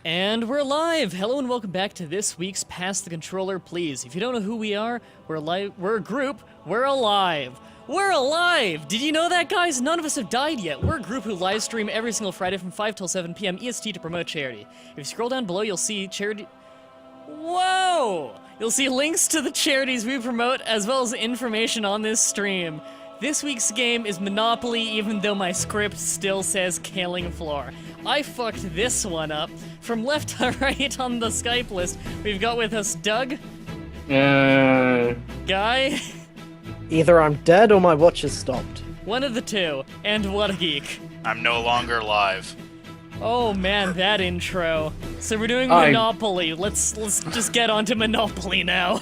And we're live! Hello and welcome back to this week's Pass the Controller, Please. If you don't know who we are, we're a group, we're alive! We're alive! Did you know that, guys? None of us have died yet. We're a group who live stream every single Friday from 5 till 7 PM EST to promote charity. If you scroll down below, you'll see charity... Whoa! You'll see links to the charities we promote, as well as information on this stream. This week's game is Monopoly, even though my script still says Killing Floor. I fucked this one up. From left to right on the Skype list, we've got with us Doug. Guy. Either I'm dead or my watch has stopped. One of the two. And What a Geek. I'm no longer live. Oh man, that intro. So we're doing Monopoly. Let's just get on to Monopoly now.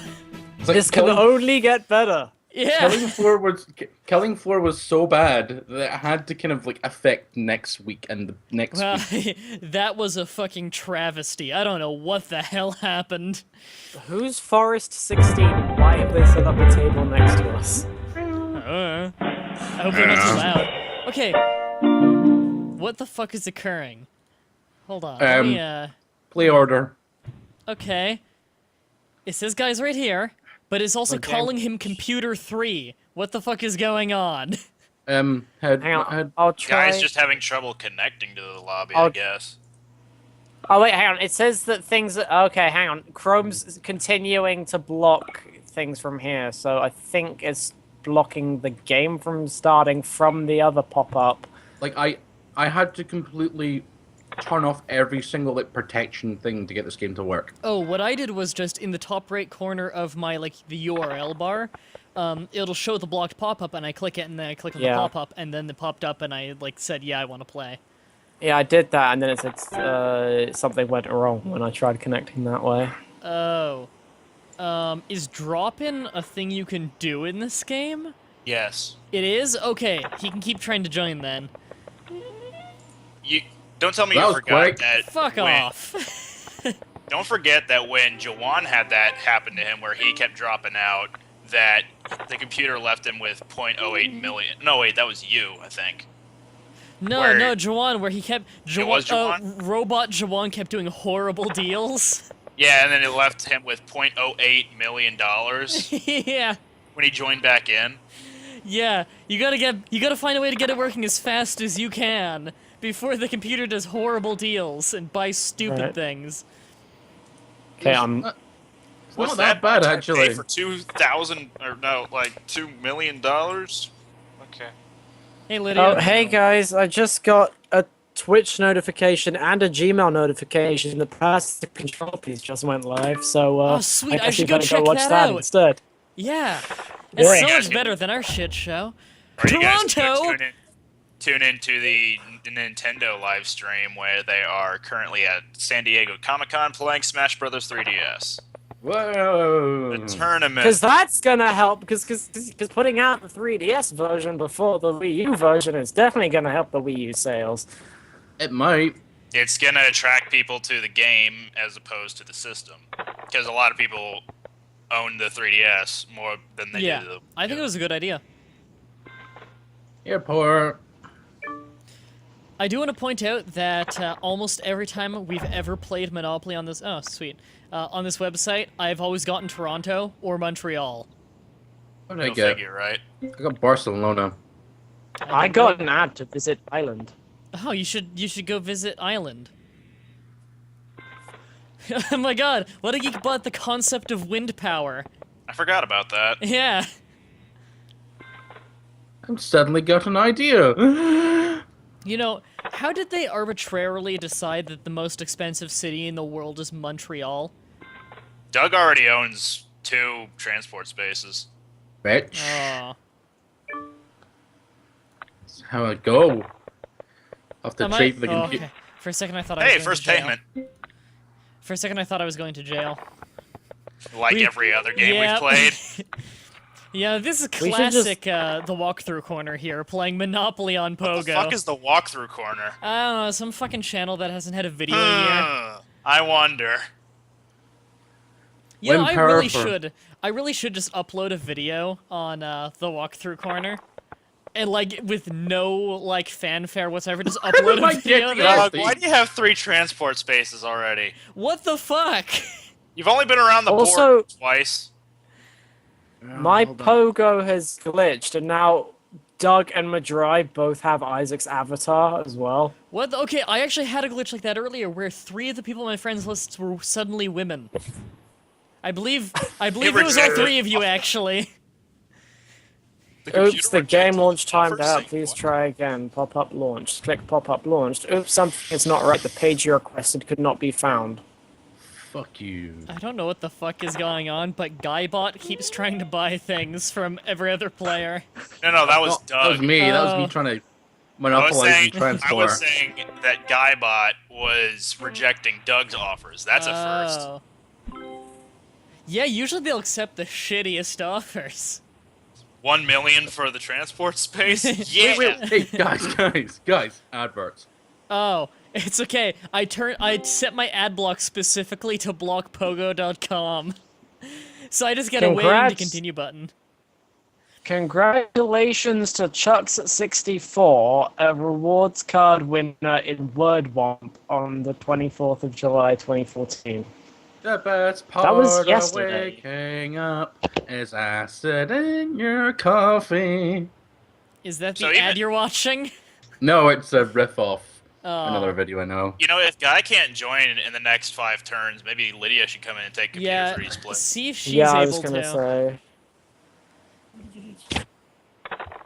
It's like This can only get better. Yeah. Killing Floor was so bad that it had to kind of like affect next week and the next week. That was a fucking travesty. I don't know what the hell happened. Who's Forest 16 and why have they set up a table next to us? I hope they're not too loud. Okay. What the fuck is occurring? Hold on. Let me, Play order. Okay. It says guys right here, but it's also calling him Computer 3. What the fuck is going on? Hang on, I'll try. Guy's just having trouble connecting to the lobby, I guess. Oh wait, hang on. It says that things. Okay, hang on. Chrome's continuing to block things from here, so I think it's blocking the game from starting from the other pop-up. Like I had to completely turn off every single like protection thing to get this game to work. Oh, what I did was just in the top right corner of my the URL bar, it'll show the blocked pop-up, and I click it, and then I click on the pop-up, and then it popped up, and I said, yeah, I want to play. Yeah, I did that, and then it said something went wrong when I tried connecting that way. Oh. Is drop-in a thing you can do in this game? Yes. It is? Okay, he can keep trying to join then. You don't tell me you forgot that. Fuck off. Don't forget that when Jawan had that happen to him, where he kept dropping out, that the computer left him with 0.08 million. No, wait, that was you, I think. No, Jawan, where he kept... Robot Jawan kept doing horrible deals. Yeah, and then it left him with 0.08 million dollars. Yeah. When he joined back in. Yeah, you gotta find a way to get it working as fast as you can before the computer does horrible deals and buys stupid things. Okay, It's not that bad actually. For $2 million. Okay. Hey, Lydia. Oh, hey guys, I just got a Twitch notification and a Gmail notification. The Pass the Control piece just went live, so oh sweet, I I should you go check watch that that out. instead. Yeah, it's so much better than our shit show. Toronto. Tune into the Nintendo live stream where they are currently at San Diego Comic-Con playing Smash Brothers 3DS. Whoa! The tournament. Because that's gonna help. Because putting out the 3DS version before the Wii U version is definitely gonna help the Wii U sales. It might. It's gonna attract people to the game as opposed to the system, because a lot of people own the 3DS more than they do the. I think it was a good idea. Airport. I do want to point out that almost every time we've ever played Monopoly on this... Oh, sweet. On this website, I've always gotten Toronto or Montreal. What did I get? Figure, right? I got Barcelona. I got an ad to visit Ireland. Oh, you should go visit Ireland. Oh my god, what a geek bought the concept of wind power. I forgot about that. Yeah. I've suddenly got an idea. You know, how did they arbitrarily decide that the most expensive city in the world is Montreal? Doug already owns 2 transport spaces. Bitch. Oh. That's how I go. Off the trade the computer. Okay. For a second I thought I was going first to jail. payment. For a second I thought I was going to jail. Like every other game we've played. Yeah, this is classic, the walkthrough corner here, playing Monopoly on Pogo. What the fuck is the walkthrough corner? I don't know, some fucking channel that hasn't had a video in a year. I wonder. You know, I really should just upload a video on, the walkthrough corner. and like with no like fanfare whatsoever, just upload my a video dick, there. yeah. Why do you have 3 transport spaces already? What the fuck? You've only been around the Also- board twice. My Hold on. pogo has glitched, and now Doug and Mah-Dry both have Isaac's avatar as well. What? Okay, I actually had a glitch like that earlier, where 3 of the people on my friends lists were suddenly women. I believe it was all rejected 3 of you actually. Oops, the game launch timed offers, out. saying, Please what? try again. Pop-up launched. Click pop-up launched. Oops, something is not right. The page you requested could not be found. Fuck you. I don't know what the fuck is going on, but Guybot keeps trying to buy things from every other player. No, that was No, Doug. that was me. That was Oh. me trying to I was monopolize saying, the transport. I was saying that Guybot was rejecting Doug's offers. That's a first. Oh. Yeah, usually they'll accept the shittiest offers. 1 million for the transport space? Yeah! Hey, guys, adverts. Oh, it's okay. I set my ad block specifically to block pogo.com. So I just get a waiting to Congrats. continue button. Congratulations to Chucks64, a rewards card winner in Wordwomp on the 24th of July 2014. The best part That was of yesterday. waking up is acid in your coffee. Is that the So ad even- you're watching? No, it's a riff off Oh. another video I know. You know, if Guy can't join in the next 5 turns, maybe Lydia should come in and take Computer Yeah, 3's place. see if she's Yeah, I able was gonna to. say.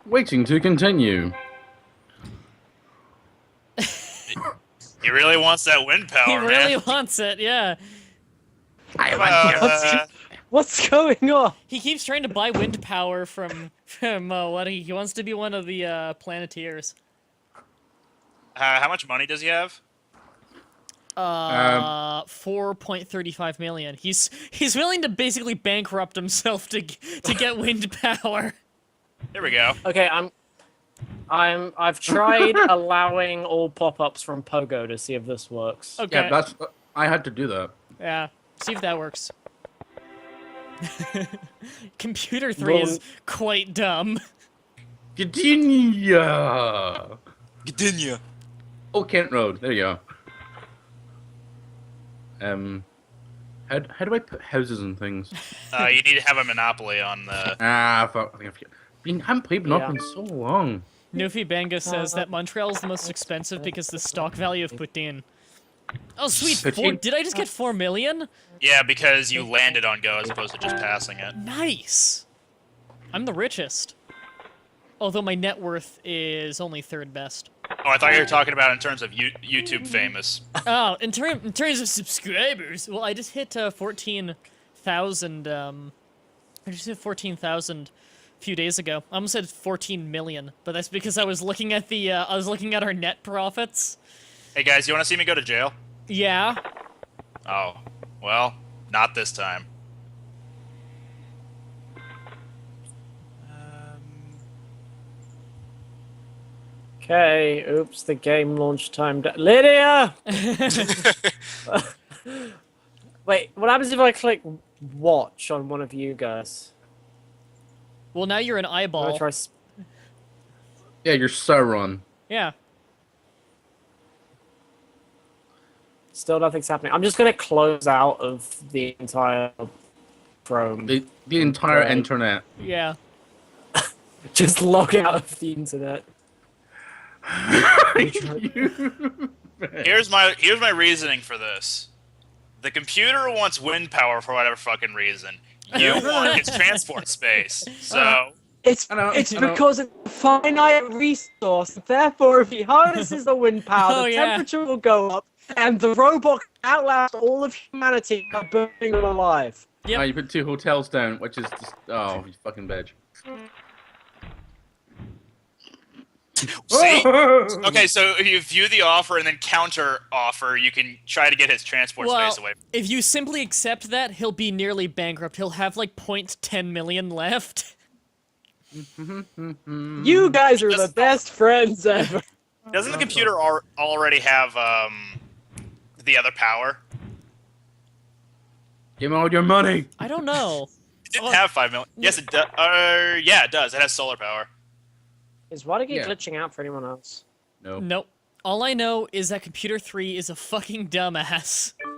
Waiting to continue. He really wants that wind power, He really man. wants it, yeah. What's going on? He keeps trying to buy wind power from what he wants to be one of the Planeteers. How much money does he have? 4.35 million. He's willing to basically bankrupt himself to get wind power. There we go. Okay, I've tried allowing all pop-ups from Pogo to see if this works. Okay. Yeah, that's. I had to do that. Yeah. See if that works. Computer 3 is quite dumb. Continue. Continue. Oh, Kent Road. There you go. How do I put houses and things? You need to have a monopoly on the... Fuck. I think I forget. I haven't played Monopoly in so long. Nufi Banga says that Montreal is the most expensive because the stock value of Poutine. Oh, sweet. Poutine? Did I just get 4 million? Yeah, because you landed on Go as opposed to just passing it. Nice. I'm the richest. Although my net worth is only 3rd best. Oh, I thought you were talking about in terms of YouTube famous. Oh, in terms of subscribers, well, I just hit 14,000. I just hit 14,000 a few days ago. I almost said 14 million, but that's because I was looking at our net profits. Hey guys, you want to see me go to jail? Yeah. Oh, well, not this time. Okay, oops, the game launch timed out. Lydia! Wait, what happens if I click watch on one of you guys? Well, now you're an I'm gonna eyeball. try Yeah, you're Sauron. Yeah. Still nothing's happening. I'm just gonna close out of the entire Chrome. The entire Right. internet. Yeah. Just log out of the internet. Here's my reasoning for this. The computer wants wind power for whatever fucking reason. You want its transport space. So It's I know, it's I know. because it's a finite resource. Therefore, if he harnesses the wind power, Oh, the yeah. temperature will go up, and the robot can outlast all of humanity by burning them alive. Yep. You put 2 hotels down, which is just you fucking bitch. see? Okay, so if you view the offer and then counter offer, you can try to get his transport Well, space away. if you simply accept that, he'll be nearly bankrupt. He'll have like 0.10 million left. You guys are the best friends ever. Doesn't the computer already have the other power? Give me all your money. I don't know. It didn't have 5 million. Yes, it does. Yeah, it does. It has solar power. Is Watergate Yeah. glitching out for anyone else? No. Nope. All I know is that Computer 3 is a fucking dumbass. Well,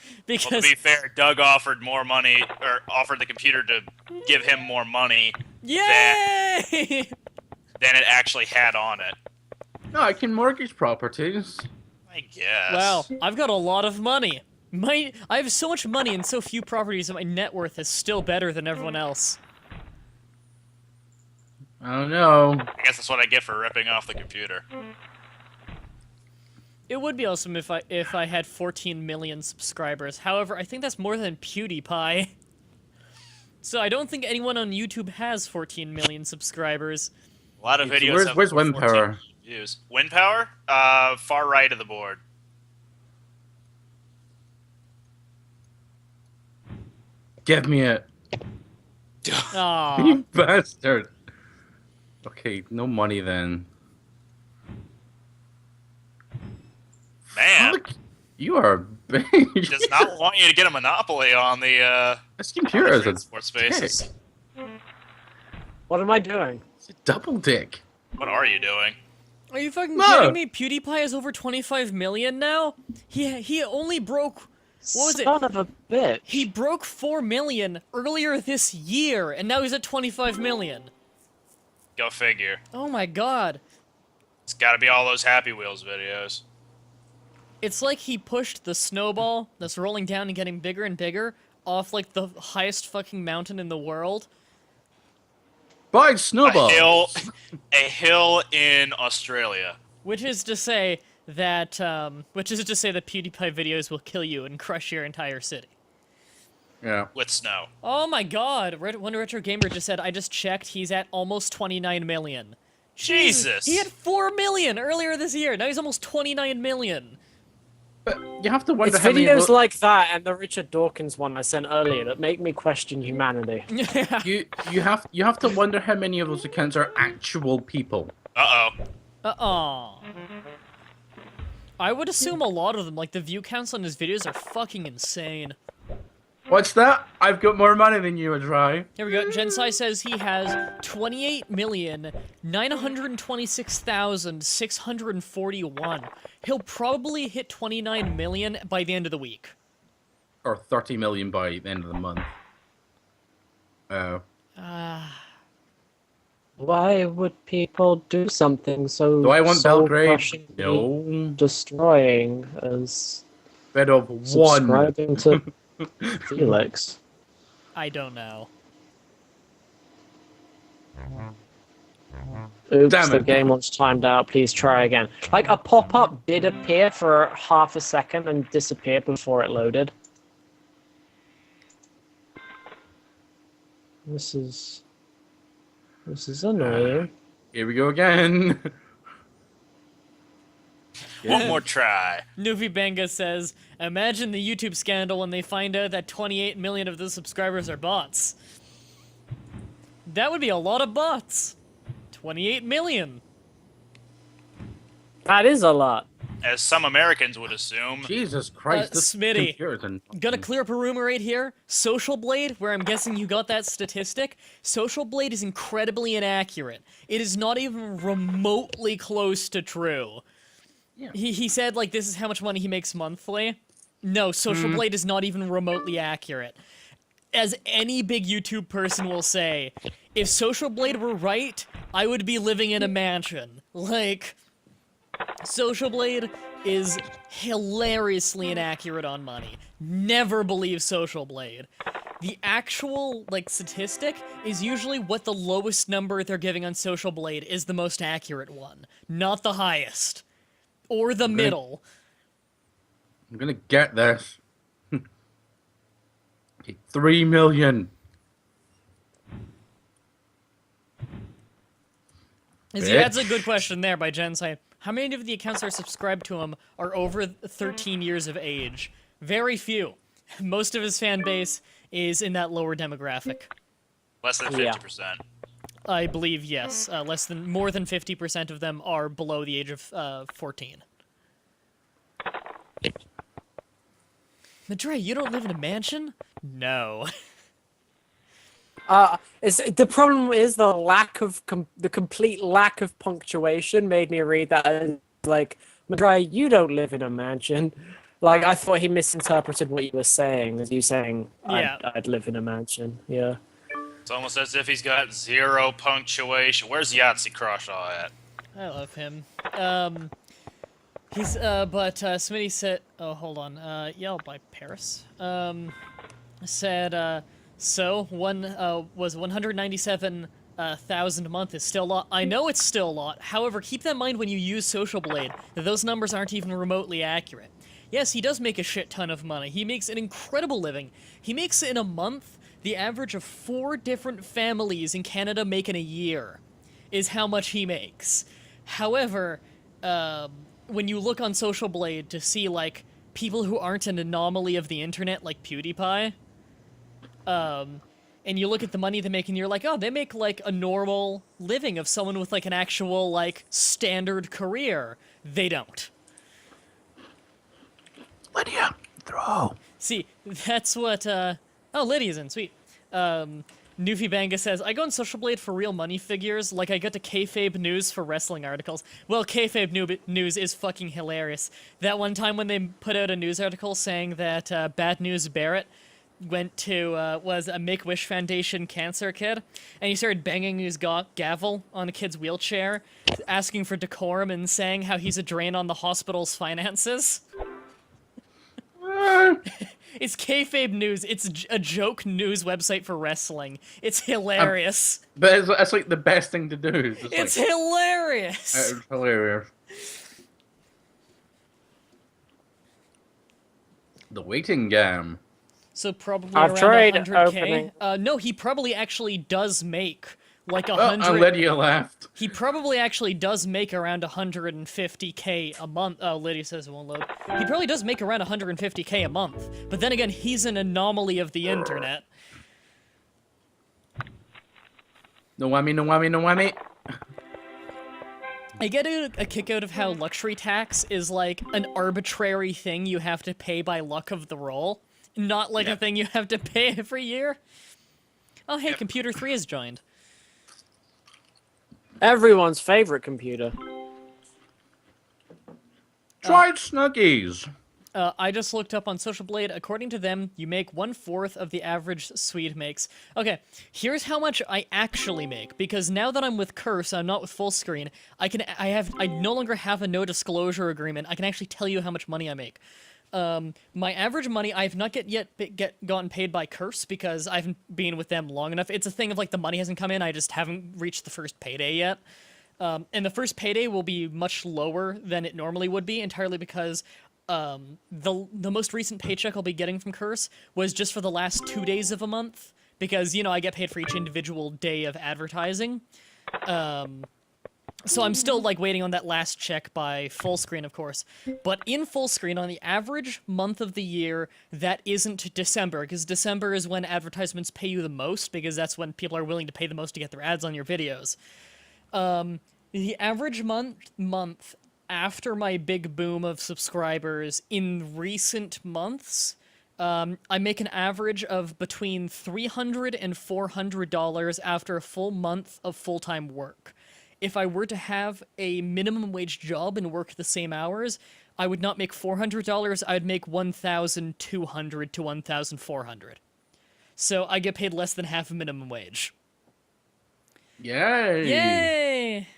to Because be fair, Doug offered more money, or offered the computer to give him more money yay! than it actually had on it. No, I can mortgage properties. I guess. Wow, I've got a lot of money. I have so much money and so few properties that my net worth is still better than everyone else. I don't know. I guess that's what I get for ripping off the computer. It would be awesome if I had 14 million subscribers. However, I think that's more than PewDiePie. So I don't think anyone on YouTube has 14 million subscribers. A lot of videos Where's have wind 14 power? views. Wind power? Far right of the board. Give me it. Aww. You bastard. Okay, no money then. Man, Fuck, you are big. he does not want you to get a monopoly on the This computer is a transport spaces. dick. What am I doing? It's a double dick. What are you doing? Are you fucking No. kidding me? PewDiePie has over 25 million now? He only broke... What was it? Son of a bitch. He broke 4 million earlier this year, and now he's at 25 million. Go figure. Oh my god. It's gotta be all those Happy Wheels videos. It's like he pushed the snowball that's rolling down and getting bigger and bigger off like the highest fucking mountain in the world. Buy snowball. A hill in Australia. Which is to say that PewDiePie videos will kill you and crush your entire city. Yeah. With snow. Oh my god, One Retro Gamer just said, I just checked, he's at almost 29 million. Jesus! He had 4 million earlier this year, now he's almost 29 million. But you have to wonder It's how many videos like that and the Richard Dawkins one I sent earlier that make me question humanity. you have to wonder how many of those accounts are actual people. Uh-oh. I would assume a lot of them, like the view counts on his videos are fucking insane. What's that? I've got more money than you, Mah-Dry. Here we go. Jensai says he has 28,926,641. He'll probably hit 29 million by the end of the week. Or 30 million by the end of the month. Oh. Why would people do something so Do I want Belgrade? soul-crushingly No. destroying as Bed of one. subscribing to Felix? I don't know. Oops, Damn the it. game launch timed out. Please try again. Like a pop-up did appear for half a second and disappeared before it loaded. This is annoying. Here we go again. One more try. Nuvi Banga says, imagine the YouTube scandal when they find out that 28 million of the subscribers are bots. That would be a lot of bots. 28 million. That is a lot. As some Americans would assume. Jesus Christ, this Smitty, computer's in Gonna clear up a rumor right here. Social Blade, where I'm guessing you got that statistic, Social Blade is incredibly inaccurate. It is not even remotely close to true. Yeah. He said, like, this is how much money he makes monthly. No, Social Blade is not even remotely accurate. As any big YouTube person will say, if Social Blade were right, I would be living in a mansion. Like, Social Blade is hilariously inaccurate on money. Never believe Social Blade. The actual, like, statistic is usually what the lowest number they're giving on Social Blade is the most accurate one, not the highest. Or the middle. I'm gonna get this. Okay, 3 million. That's a good question there by Jensai. How many of the accounts that are subscribed to him are over 13 years of age? Very few. Most of his fan base is in that lower demographic. Less than 50%. I believe, yes. More than 50% of them are below the age of 14. Mah-Dry, you don't live in a mansion? No. The problem is the lack of the complete lack of punctuation made me read that as like, Mah-Dry, you don't live in a mansion. Like, I thought he misinterpreted what you were saying as you saying Yeah. I'd live in a mansion. Yeah. It's almost as if he's got 0 punctuation. Where's Yahtzee Crawshaw at? I love him. Smitty said, oh, hold on, yelled by Paris, said, was 197,000 a month is still a lot. I know it's still a lot. However, keep that in mind when you use Social Blade, that those numbers aren't even remotely accurate. Yes, he does make a shit ton of money. He makes an incredible living. He makes in a month the average of 4 different families in Canada make in a year is how much he makes. However, when you look on Social Blade to see, like, people who aren't an anomaly of the internet, like PewDiePie, and you look at the money they make, and you're like, oh, they make, like, a normal living of someone with, like, an actual, like, standard career. They don't. Lydia, throw. See, that's what, oh, Lydia's in, sweet. Newfie Banga says, I go on Social Blade for real money figures, like I get to kayfabe news for wrestling articles. Well, kayfabe news is fucking hilarious. That one time when they put out a news article saying that Bad News Barrett went to, was a Make-Wish Foundation cancer kid, and he started banging his gavel on a kid's wheelchair, asking for decorum and saying how he's a drain on the hospital's finances. It's kayfabe news. It's a joke news website for wrestling. It's hilarious. But it's like the best thing to do. It's hilarious. It's hilarious. The waiting game. So probably I've around tried 100K. opening. No, he probably actually does make like Oh, 100. and Lydia left. He probably actually does make around 150K a month. Oh, Lydia says it won't load. He probably does make around 150K a month. But then again, he's an anomaly of the internet. No whammy, no whammy, no whammy. I get a kick out of how luxury tax is like an arbitrary thing you have to pay by luck of the roll, not like a thing you have to pay every year. Oh, hey, Computer 3 has joined. Everyone's favorite computer. Tried Snuggies. I just looked up on Social Blade. According to them, you make 1/4 of the average Swede makes. Okay, here's how much I actually make. Because now that I'm with Curse, I'm not with full screen. I no longer have a no disclosure agreement. I can actually tell you how much money I make. My average money, I have not gotten paid by Curse because I haven't been with them long enough. It's a thing of like the money hasn't come in. I just haven't reached the first payday yet. And the first payday will be much lower than it normally would be, entirely because the most recent paycheck I'll be getting from Curse was just for the last 2 days of a month, because, you know, I get paid for each individual day of advertising. So I'm still, like, waiting on that last check by full screen, of course. But in full screen, on the average month of the year, that isn't December, because December is when advertisements pay you the most, because that's when people are willing to pay the most to get their ads on your videos. The average month after my big boom of subscribers in recent months, I make an average of between $300 and $400 after a full month of full-time work. If I were to have a minimum wage job and work the same hours, I would not make $400, I would make $1,200 to $1,400. So I get paid less than half a minimum wage. Yay! Yay!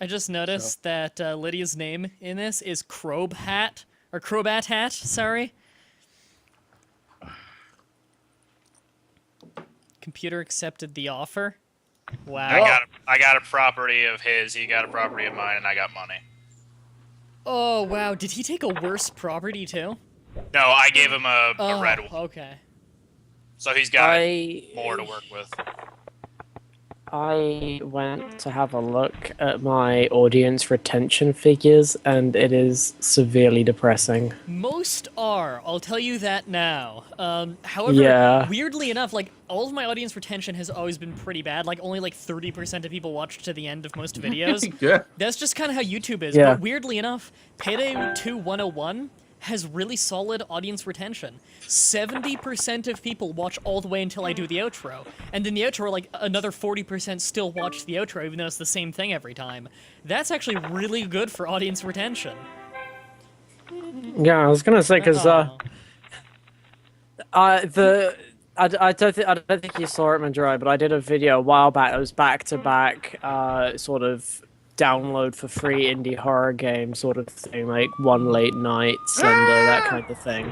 I just noticed that Lydia's name in this is Crobat Hat, sorry. Computer accepted the offer. Wow. I got a property of his, he got a property of mine, and I got money. Oh, wow. Did he take a worse property, too? No, I gave him a red one. Okay. So he's got more to work with. I went to have a look at my audience retention figures, and it is severely depressing. Most are. I'll tell you that now. However, weirdly enough, like, all of my audience retention has always been pretty bad. Like, only like 30% of people watch to the end of most videos. Yeah. That's just kind of how YouTube is. Yeah. But weirdly enough, Payday 2 101 has really solid audience retention. 70% of people watch all the way until I do the outro. And then the outro, like, another 40% still watch the outro, even though it's the same thing every time. That's actually really good for audience retention. Yeah, I was gonna say because Oh. I don't think you saw it, Mah-Dry, but I did a video a while back. It was back-to-back sort of download for free indie horror game sort of thing, like one late night Sunday, that kind of thing.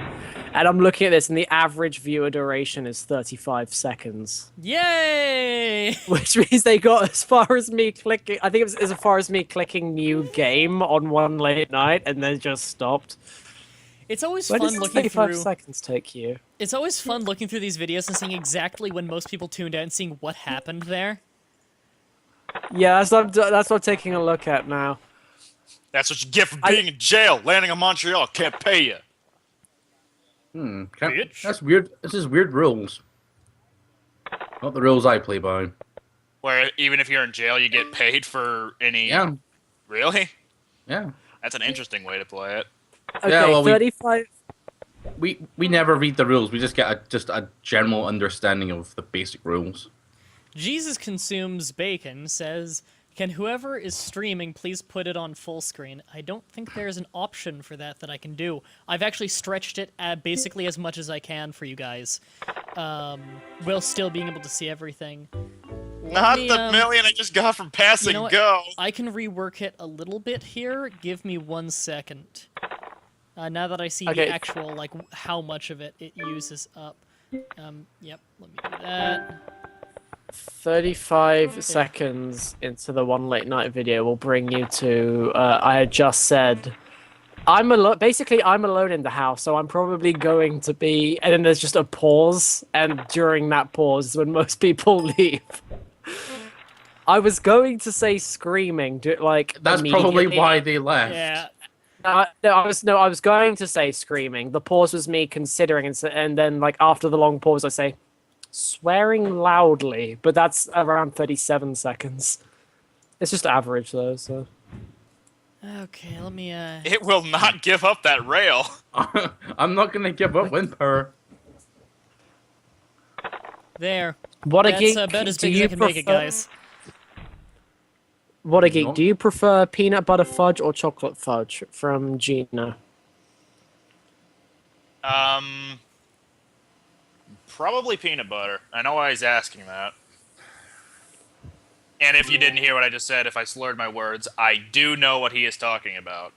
And I'm looking at this, and the average viewer duration is 35 seconds. Yay! Which means they got as far as me clicking. I think it was as far as me clicking new game on one late night, and then just stopped. It's always Where fun does looking 35 through. seconds take you? It's always fun looking through these videos and seeing exactly when most people tuned out and seeing what happened there. Yeah, that's what I'm taking a look at now. That's what you get for being in jail, landing in Montreal. Can't pay you. Bitch. That's weird. This is weird rules. Not the rules I play by. Where even if you're in jail, you get paid for any. Yeah. Really? Yeah. That's an interesting way to play it. Okay, Yeah, well, 35. We never read the rules. We just get a general understanding of the basic rules. Jesus Consumes Bacon says, can whoever is streaming please put it on full screen? I don't think there's an option for that I can do. I've actually stretched it basically as much as I can for you guys, while still being able to see everything. Not the million I just got from passing you know go. I can rework it a little bit here. Give me 1 second. Now that I see the actual, like, how much of it uses up. Yep, let me do that. 35 seconds into the one late night video will bring you to, I had just said, I'm alone in the house, so I'm probably going to be, and then there's just a pause, and during that pause is when most people leave. I was going to say screaming, That's probably why they left. Yeah. I was going to say screaming. The pause was me considering, and then, like, after the long pause, I say swearing loudly, but that's around 37 seconds. It's just average, though, so. Okay, let me, It will not give up that rail. I'm not gonna give up wind power. There. What a That's geek. about as Do big as you I can make it, prefer- guys. What a geek. Do you prefer peanut butter fudge or chocolate fudge? From Gina. Probably peanut butter. I know why he's asking that. And if you didn't hear what I just said, if I slurred my words, I do know what he is talking about.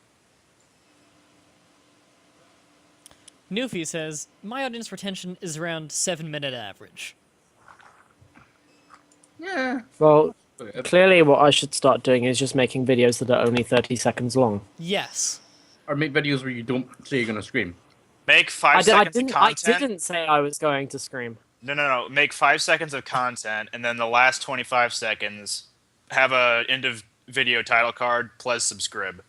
Newfie says, my audience retention is around 7-minute average. Yeah. Well, clearly what I should start doing is just making videos that are only 30 seconds long. Yes. Or make videos where you don't say you're gonna scream. Make 5 seconds of content. I didn't say I was going to scream. No. Make 5 seconds of content, and then the last 25 seconds have a end of video title card plus subscribe.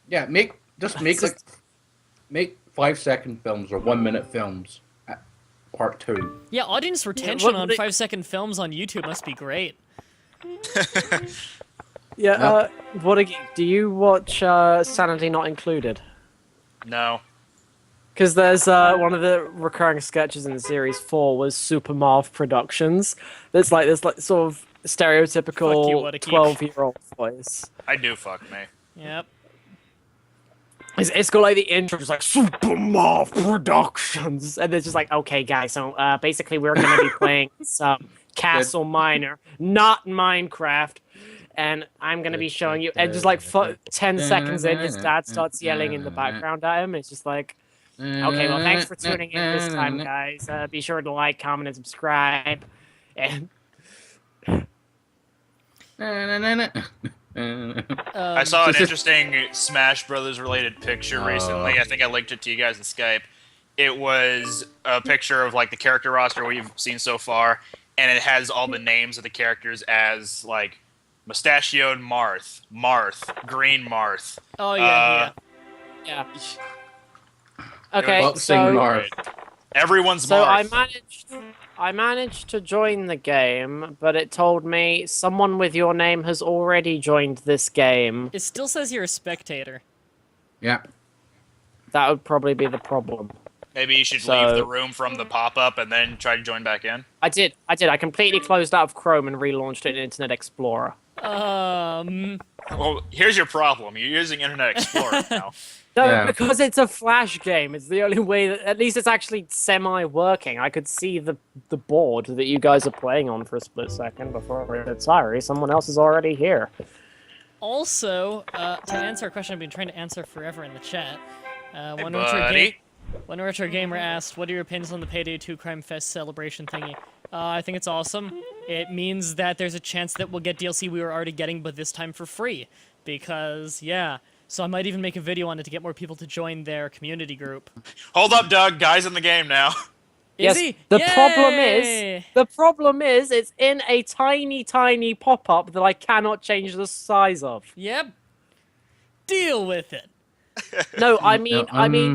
Yeah, make 5-second films or 1-minute films. Part 2. Yeah, audience retention on what- 5-second films on YouTube must be great. Yeah, what a geek. Do you watch Sanity Not Included? No. Because there's one of the recurring sketches in the series 4 was Super Marv Productions. There's like this sort of stereotypical Fuck you, what a geek. 12-year-old voice. I do fuck me. Yep. It's got like the intro, just like Super Marv Productions, and it's just like, okay, guys, so basically we're gonna be playing some Castle Miner, not Minecraft, and I'm gonna be showing you. And just like 10 seconds in, his dad starts yelling in the background at him. It's just like, okay, well, thanks for tuning in this time, guys. Be sure to like, comment, and subscribe. And I saw an interesting Smash Brothers related picture recently. I think I linked it to you guys in Skype. It was a picture of like the character roster we've seen so far, and it has all the names of the characters as like Mustachioed Marth, Green Marth. Oh, yeah, yeah. Okay, Boxing so Marth. Everyone's So Marth. I managed to join the game, but it told me someone with your name has already joined this game. It still says you're a spectator. Yeah. That would probably be the problem. Maybe you should So- leave the room from the pop-up and then try to join back in. I did. I completely closed out of Chrome and relaunched it in Internet Explorer. Well, here's your problem. You're using Internet Explorer now. No, Yeah. because it's a Flash game. It's the only way that, at least it's actually semi-working. I could see the board that you guys are playing on for a split second before I said, sorry, someone else is already here. Also, to answer a question I've been trying to answer forever in the chat, Hey, one buddy. retro gamer asked, "What are your opinions on the Payday 2 Crime Fest celebration thingy?" I think it's awesome. It means that there's a chance that we'll get DLC we were already getting, but this time for free. Because, yeah. So I might even make a video on it to get more people to join their community group. Hold up, Doug. Guy's in the game now. Is Yes, he? the Yay! problem is, it's in a tiny, tiny pop-up that I cannot change the size of. Yep. Deal with it. No, I mean,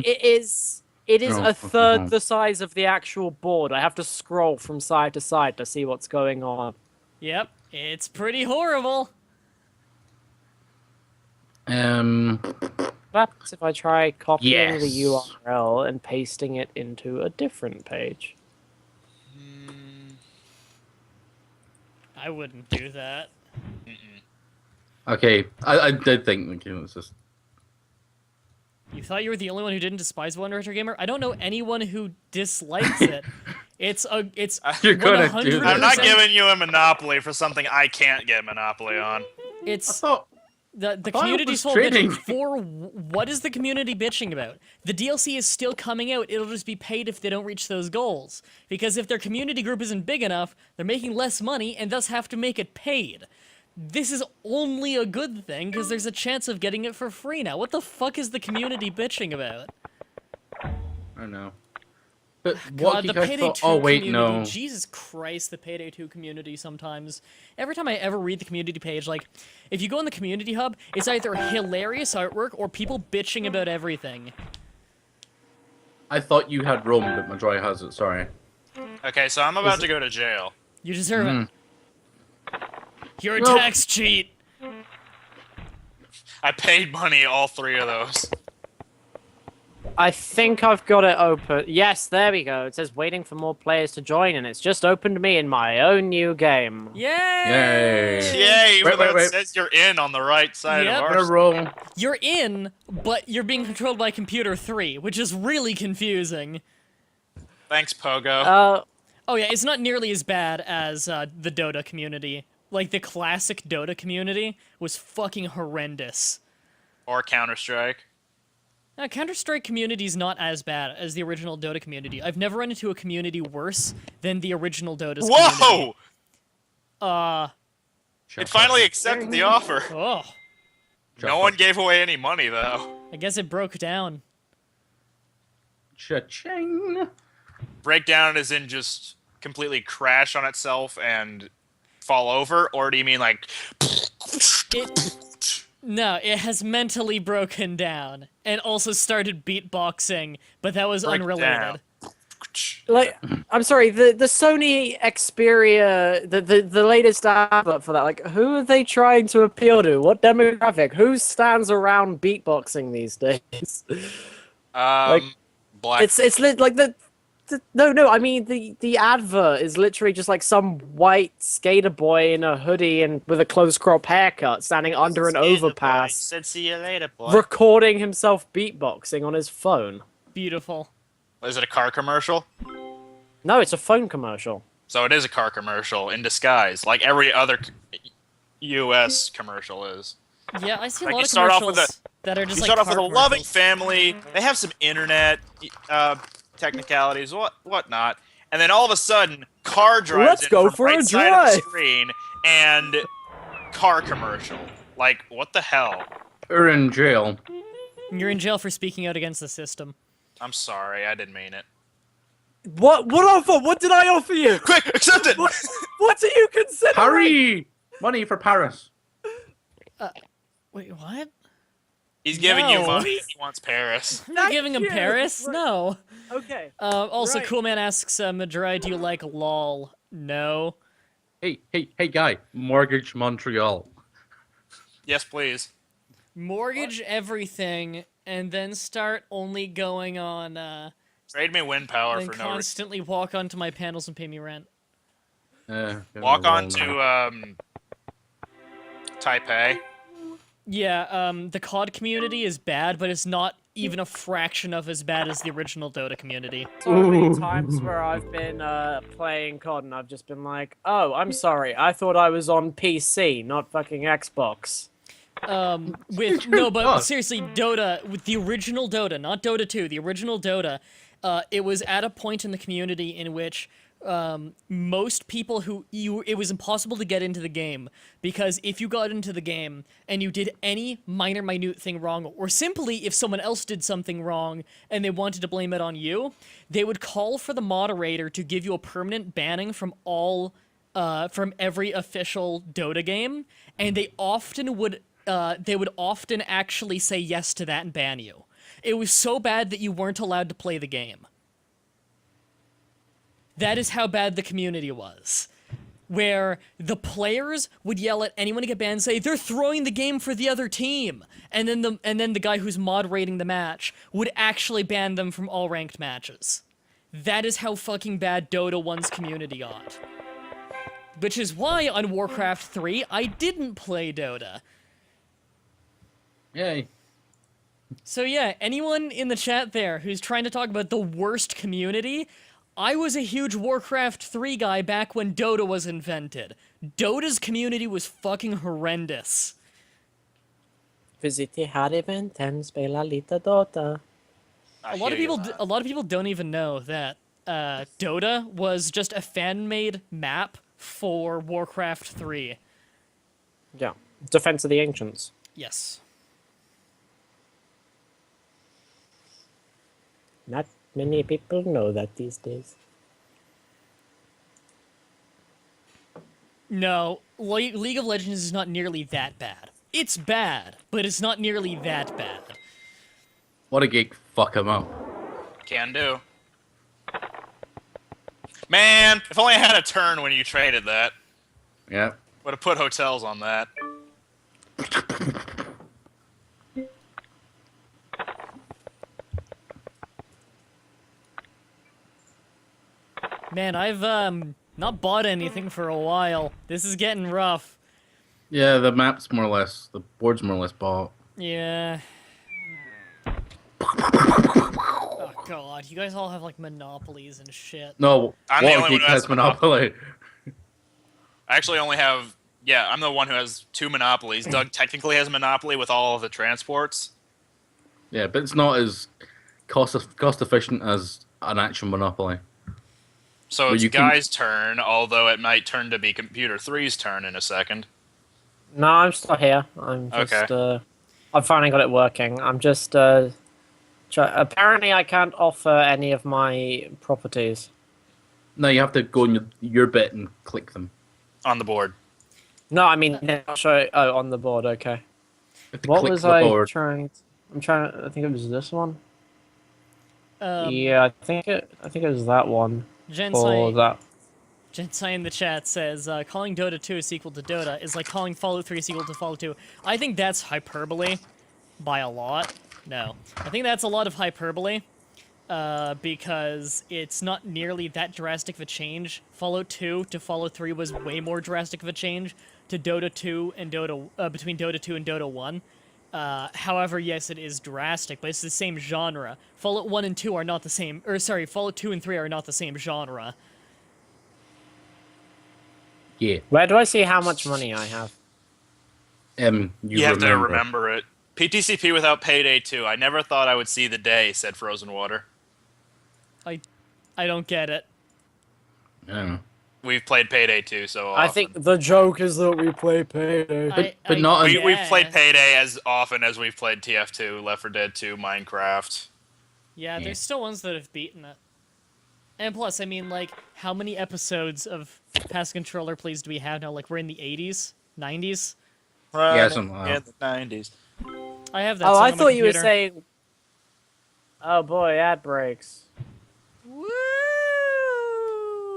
it is Oh, a third the size of the actual board. I have to scroll from side to side to see what's going on. Yep. It's pretty horrible. What happens if I try copying the Yes. URL and pasting it into a different page? I wouldn't do that. Okay, I did think it was just. You thought you were the only one who didn't despise One Retro Gamer? I don't know anyone who dislikes it. It's You're gonna do 100%. that. I'm not giving you a monopoly for something I can't get monopoly on. I It's thought. the thought it community's was whole bitching trading. for what is the community bitching about? The DLC is still coming out. It'll just be paid if they don't reach those goals. Because if their community group isn't big enough, they're making less money and thus have to make it paid. This is only a good thing because there's a chance of getting it for free now. What the fuck is the community bitching about? I don't know. But God, what you the guys Payday thought? 2 Oh wait, community. no. Jesus Christ, the Payday 2 community sometimes. Every time I ever read the community page, like, if you go on the community hub, it's either hilarious artwork or people bitching about everything. I thought you had Rome, but Mah-Dry has it. Sorry. Okay, so I'm about to go to jail. You deserve it. You're a Nope. tax cheat. I paid money all 3 of those. I think I've got it open. Yes, there we go. It says waiting for more players to join, and it's just opened me in my own new game. Yay! Yay, even though wait. it says you're in on the right side Yep. of I'm our gonna roll. You're in, but you're being controlled by Computer 3, which is really confusing. Thanks, Pogo. Oh yeah, it's not nearly as bad as the Dota community. Like, the classic Dota community was fucking horrendous. Or Counter-Strike. Counter-Strike community is not as bad as the original Dota community. I've never run into a community worse than the original Dota's community. Whoa! It finally accepted the offer. Oh, No one gave away any money, though. I guess it broke down. Cha-ching. Breakdown is in just completely crash on itself and fall over? Or do you mean like... No, it has mentally broken down and also started beatboxing, but that was Break unrelated. down. Like, I'm sorry, the Sony Xperia, the latest advert for that, like, who are they trying to appeal to? What demographic? Who stands around beatboxing these days? Black. Like no, I mean the advert is literally just like some white skater boy in a hoodie and with a close crop haircut standing under an overpass, Said see you later, boy. recording himself beatboxing on his phone. Beautiful. Is it a car commercial? No, it's a phone commercial. So it is a car commercial in disguise, like every other U.S. commercial is. Yeah, I see a Like, lot you of start off commercials with that are just You like start off with a car loving commercials. family. They have some internet technicalities, whatnot, and then all of a sudden, car drives Let's in go from for right a side of the drive. screen, and car commercial. Like, what the hell? You're in jail. You're in jail for speaking out against the system. I'm sorry, I didn't mean it. What offer? What did I offer you? Quick, accept it! What do you consider? Hurry! Money for Paris. Wait, what? He's giving you No. money. He wants Paris. I'm not Thank giving him you. Paris. Right. No. Okay. Also, Right. Cool Man asks, Mah-Dry, do you like LOL? No. Hey, guy. Mortgage Montreal. Yes, please. Mortgage everything and then start only going on, Trade me wind power then for no reason. constantly walk onto my panels and pay me rent. Walk on to Taipei. Yeah, the COD community is bad, but it's not even a fraction of as bad as the original Dota community. So many times where I've been playing COD and I've just been like, oh, I'm sorry, I thought I was on PC, not fucking Xbox. But seriously, Dota, with the original Dota, not Dota 2, the original Dota, it was at a point in the community in which most people it was impossible to get into the game, because if you got into the game and you did any minute thing wrong, or simply if someone else did something wrong and they wanted to blame it on you, they would call for the moderator to give you a permanent banning from every official Dota game, and they would often actually say yes to that and ban you. It was so bad that you weren't allowed to play the game. That is how bad the community was. Where the players would yell at anyone to get banned and say, they're throwing the game for the other team. And then the guy who's moderating the match would actually ban them from all ranked matches. That is how fucking bad Dota 1's community got. Which is why on Warcraft 3, I didn't play Dota. Yay. So yeah, anyone in the chat there who's trying to talk about the worst community, I was a huge Warcraft 3 guy back when Dota was invented. Dota's community was fucking horrendous. Visite Hariben, ten spela lite Dota. A lot of people don't even know that Dota was just a fan-made map for Warcraft 3. Yeah. Defense of the Ancients. Yes. Not many people know that these days. No, League of Legends is not nearly that bad. It's bad, but it's not nearly that bad. What a geek. Fuck him up. Can do. Man, if only I had a turn when you traded that. Yeah. Would have put hotels on that. Man, I've not bought anything for a while. This is getting rough. Yeah, the map's more or less, the board's more or less bought. Yeah. Oh god, you guys all have like monopolies and shit. No, I'm the only one Geek who has has Monopoly. I actually only have... Yeah, I'm the one who has 2 monopolies. Doug technically has a monopoly with all of the transports. Yeah, but it's not as cost efficient as an actual Monopoly. So But it's you can- Guy's turn, although it might turn to be Computer 3's turn in a second. No, I'm still here. I'm just, Okay. I've finally got it working. I'm just, apparently I can't offer any of my properties. No, you have to go in your bit and click them. On the board. No, I mean, I'll show you, on the board, okay. You have to What click was the I board. trying? I think it was this one. Um, Yeah, I think it was that one. Or Gensai, that. Gensai in the chat says, calling Dota 2 a sequel to Dota is like calling Fallout 3 a sequel to Fallout 2. I think that's hyperbole by a lot. No. I think that's a lot of hyperbole, because it's not nearly that drastic of a change. Fallout 2 to Fallout 3 was way more drastic of a change to Dota 2 and between Dota 2 and Dota 1. However, yes, it is drastic, but it's the same genre. Fallout 1 and 2 are not the same, Fallout 2 and 3 are not the same genre. Yeah. Where do I see how much money I have? You have to remember it. PTCP without Payday 2. I never thought I would see the day, said Frozen Water. I don't get it. I don't know. We've played Payday 2 so often. I think the joke is that we play Payday. But not as- We've played guess. Payday as often as we've played TF2, Left 4 Dead 2, Minecraft. Yeah, Yeah. there's still ones that have beaten it. And plus, I mean, like, how many episodes of Pass Controller Please do we have now? Like, we're in the 80s? 90s? Right Yeah, something like in that. the 90s. I have that Oh, song I on my thought you were computer. saying. Oh boy, ad breaks. Woo!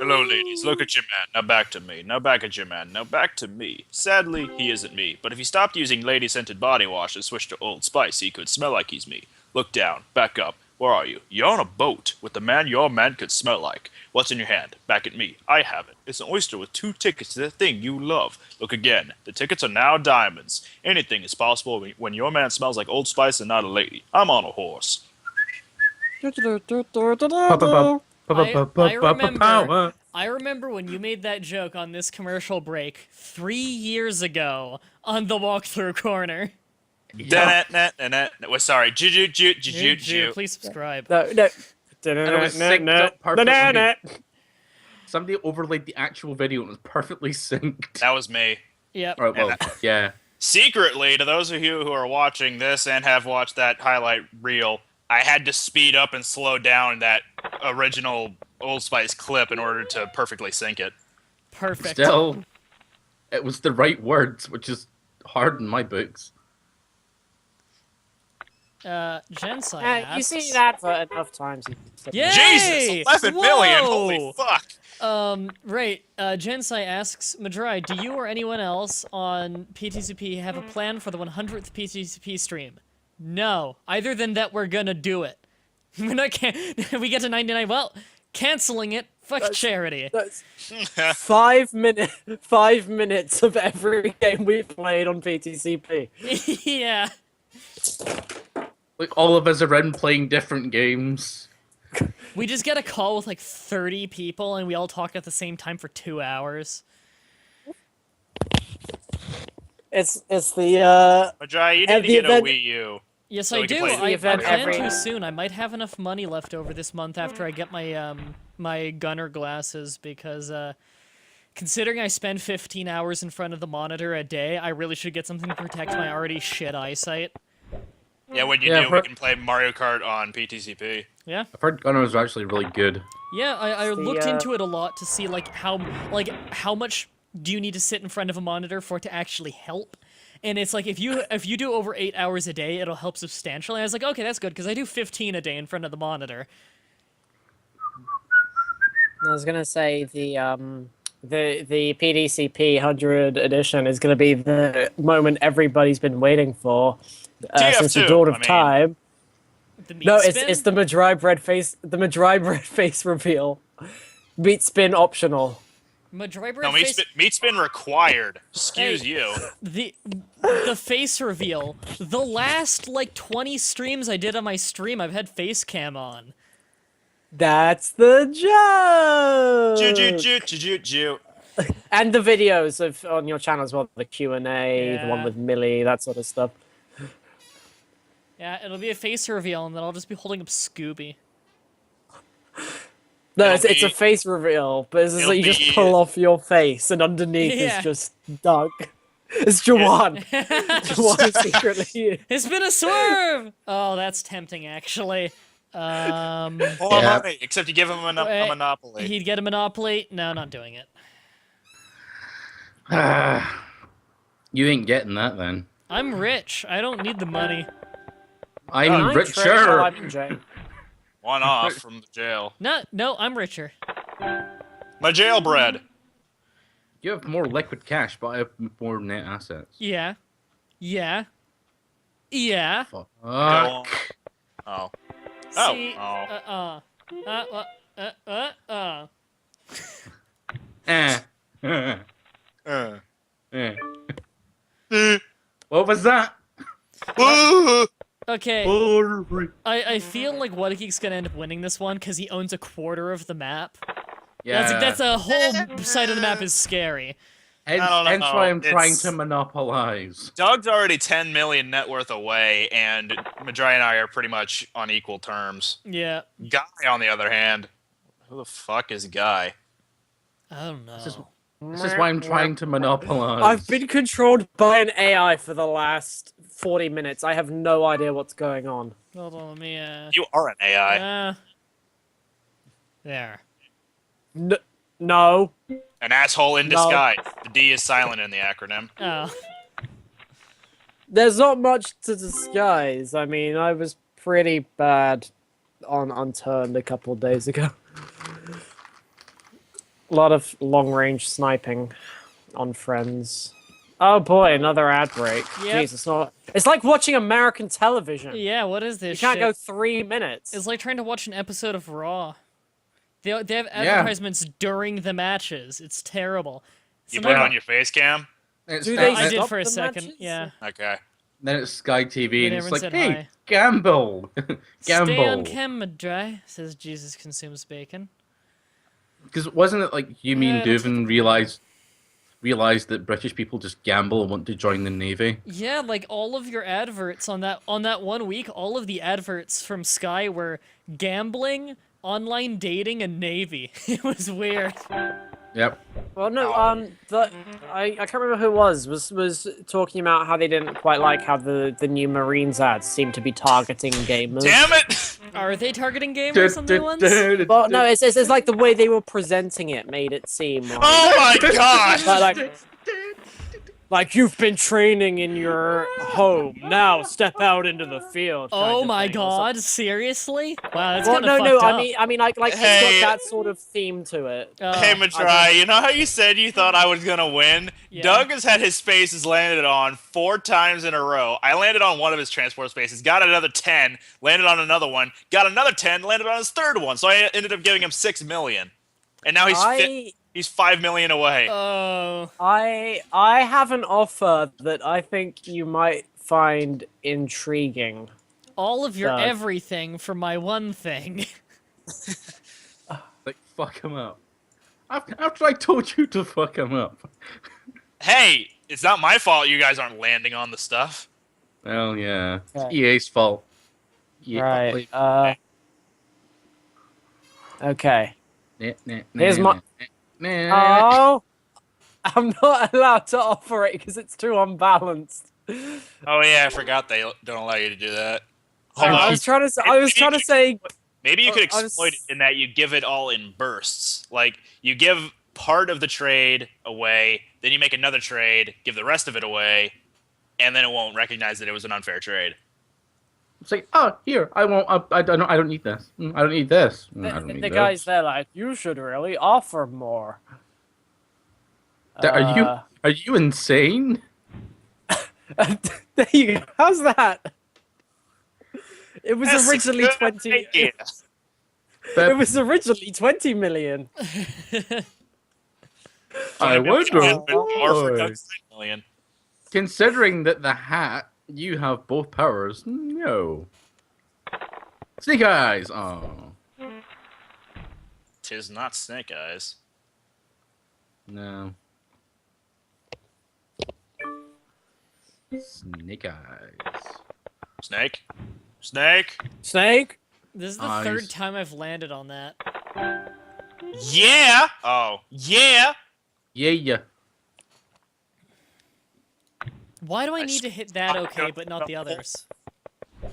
Hello, ladies. Look at your man. Now back to me. Now back at your man. Now back to me. Sadly, he isn't me. But if he stopped using lady-scented body wash and switched to Old Spice, he could smell like he's me. Look down. Back up. Where are you? You're on a boat with the man your man could smell like. What's in your hand? Back at me. I have it. It's an oyster with 2 tickets to the thing you love. Look again. The tickets are now diamonds. Anything is possible when your man smells like Old Spice and not a lady. I'm on a horse. I remember when you made that joke on this commercial break 3 years ago on the walkthrough corner. Well, sorry. Juju. Please subscribe. No. And it was synced up perfectly. Somebody overlaid the actual video and it was perfectly synced. That was me. Yep. All right, well, yeah. Secretly, to those of you who are watching this and have watched that highlight reel, I had to speed up and slow down that original Old Spice clip in order to perfectly sync it. Perfect. Still, it was the right words, which is hard in my books. Gensai asks... You see that for enough times. Yay! Jesus! 11 million! Holy fuck! Right. Gensai asks, Mah-Dry, do you or anyone else on PTCP have a plan for the 100th PTCP stream? No. Either than that, we're gonna do it. We're not we get to 99. Well, canceling it. Fuck charity. That's 5 minutes of every game we played on PTCP. Yeah. Like, all of us are in playing different games. We just get a call with like 30 people and we all talk at the same time for 2 hours. It's the Mah-Dry, you need to get a Wii U. Yes, So I we can do. play the I event plan every- to soon. I might have enough money left over this month after I get my my gunner glasses because considering I spend 15 hours in front of the monitor a day, I really should get something to protect my already shit eyesight. Yeah, when you do, we can play Mario Kart on PTCP. Yeah. I've heard Gunner was actually really good. Yeah, I The, looked into it a lot to see how much do you need to sit in front of a monitor for it to actually help. And it's like if you do over 8 hours a day, it'll help substantially. I was like, okay, that's good because I do 15 a day in front of the monitor. I was gonna say the PDCP 100 edition is gonna be the moment everybody's been waiting for since the dawn of time. The meat No, spin? it's the Mah-Dry-Bread face. The Mah-Dry-Bread face reveal. Meat spin optional. Mah-Dry-Bread No, face... meat spin required. Excuse Hey. you. The face reveal. The last, 20 streams I did on my stream, I've had face cam on. That's the joke. Ju. And the videos on your channel as well. The Q&A, the one Yeah. with Millie, that sort of stuff. Yeah, it'll be a face reveal, and then I'll just be holding up Scooby. No, It'll it's a be- face reveal, but it's just it'll like you just be- pull off your face, and underneath Yeah. is just Doug. It's Jawan. Jawan is secretly. It's been a swerve! Oh, that's tempting, actually. More Yeah. money, except you give him a monopoly. He'd get a monopoly. No, not doing it. You ain't getting that then. I'm rich. I don't need the money. I'm richer. I'm in jail. One off from the jail. No, I'm richer. My jailbread. You have more liquid cash, but I have more net assets. Yeah. Yeah. Fuck. Go on. Oh. See, Oh. What was that? Okay, Glory. I feel like What Geek's gonna end up winning this one because he owns a quarter of the map. Yeah. That's a whole side of the map is scary. Hence, I don't know. hence why I'm trying It's- to monopolize. Doug's already 10 million net worth away, and Mah-Dry and I are pretty much on equal terms. Yeah, Guy, on the other hand, who the fuck is Guy? I don't know. This is why I'm trying to monopolize. I've been controlled by an AI for the last 40 minutes. I have no idea what's going on. Hold on, let me You are an AI. there. No. An asshole in No. disguise. The D is silent in the acronym. Oh. There's not much to disguise. I mean, I was pretty bad on Unturned a couple of days ago. A lot of long-range sniping on friends. Oh boy, another ad break. Yep. Jeez, it's like watching American television. Yeah, what is You this can't shit? go 3 minutes. It's like trying to watch an episode of Raw. They have advertisements during the matches. It's terrible. You put it on your face cam? It's Do that- they I did stop for a the second. matches? Yeah. Okay. Then it's Sky TV, and When it's everyone like, said hey, hi. gamble, gamble. Stay on camera, dry, says Jesus consumes bacon. Because wasn't it like you, me, and Yeah, Duvin realized that British people just gamble and want to join the Navy? Yeah, like all of your adverts on that 1 week, all of the adverts from Sky were gambling, online dating, and Navy. It was weird. Yep. Well, no, I can't remember who it was talking about how they didn't quite like how the new Marines ads seem to be targeting gamers. Damn it! Are they targeting gamers on the ones? Well, no, it's like the way they were presenting it made it seem like, Oh my god! like you've been training in your home, now step out into the field. kind Oh of my thing, or something. god, seriously? Wow, that's Well, kind of no, fucked up. I mean, like Hey. it's got that sort of theme to it. Oh, Hey, Mah-Dry, you know how you said you thought I was gonna win? Yeah. Doug has had his spaces landed on 4 times in a row. I landed on one of his transport spaces, got another 10, landed on another one, got another 10, landed on his third one. So I ended up giving him 6 million. And now he's 5 million away. Oh. I have an offer that I think you might find intriguing. All of your Doug. everything for my one thing. Like, fuck him up. After I told you to fuck him up. Hey, it's not my fault you guys aren't landing on the stuff. Well, yeah. It's Okay. EA's fault. Yeah, Right. Okay. Here's my- Oh, I'm not allowed to offer it because it's too unbalanced. Oh yeah, I forgot they don't allow you to do that. I Hold on. was trying to say. Maybe you could I was- exploit it in that you give it all in bursts. Like, you give part of the trade away, then you make another trade, give the rest of it away, and then it won't recognize that it was an unfair trade. It's like, oh, here, I won't. I don't need this. I don't need this. I don't The need this. guys there like, you should really offer more. Are you insane? There you go. How's that? It was That's a originally good 20. idea. It was originally 20 million. I wonder More for why. Doug's 9 million. Considering that the hat, you have both powers. No. Snake Eyes. Oh Tis not Snake Eyes. no. Snake Eyes. Snake? Snake? Snake? This is the Eyes. third time I've landed on that. Yeah! Oh, yeah! Yeah. Why do I I need to hit that okay but not the others?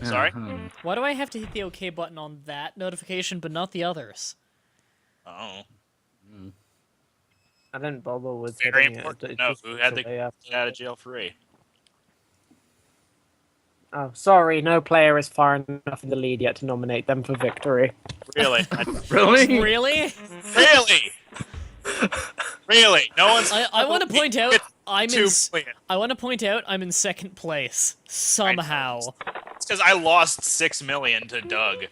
Sorry? Uh-huh. Why do I have to hit the okay button on that notification but not the others? Oh. I didn't bother with Very hitting important it. to It know just who had the delay after. get out of jail free. Oh, sorry, no player is far enough in the lead yet to nominate them for victory. Really? Really? Really? Really? Really? No one's. I want to point out I'm in. 2 million. I want to point out I'm in second place somehow. It's because I lost 6 million to Doug.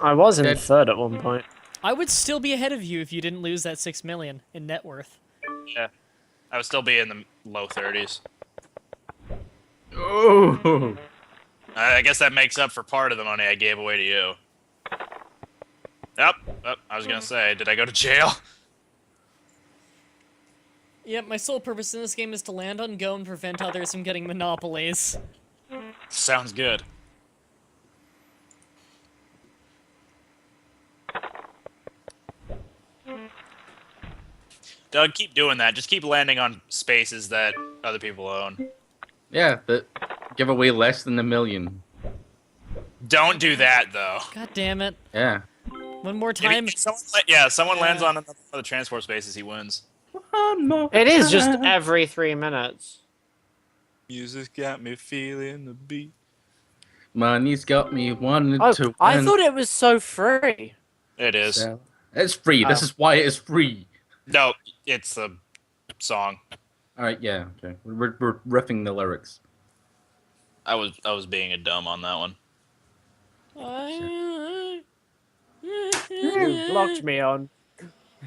I was in Dead. third at one point. I would still be ahead of you if you didn't lose that 6 million in net worth. Yeah. I would still be in the low 30s. Oh. I guess that makes up for part of the money I gave away to you. Yep. I was gonna say, did I go to jail? Yep, my sole purpose in this game is to land on go and prevent others from getting monopolies. Sounds good. Doug, keep doing that. Just keep landing on spaces that other people own. Yeah, that give away less than a million. Don't do that, though. God damn it. Yeah. One more If time. someone lands on another of the transport spaces, he wins. It is just every 3 minutes. Music got me feeling the beat. Money's got me wanting Oh, to win. I thought it was so free. It is. So, it's free. This Oh. is why it is free. No, it's a song. All right, yeah, okay. We're riffing the lyrics. I was being a dumb on that one.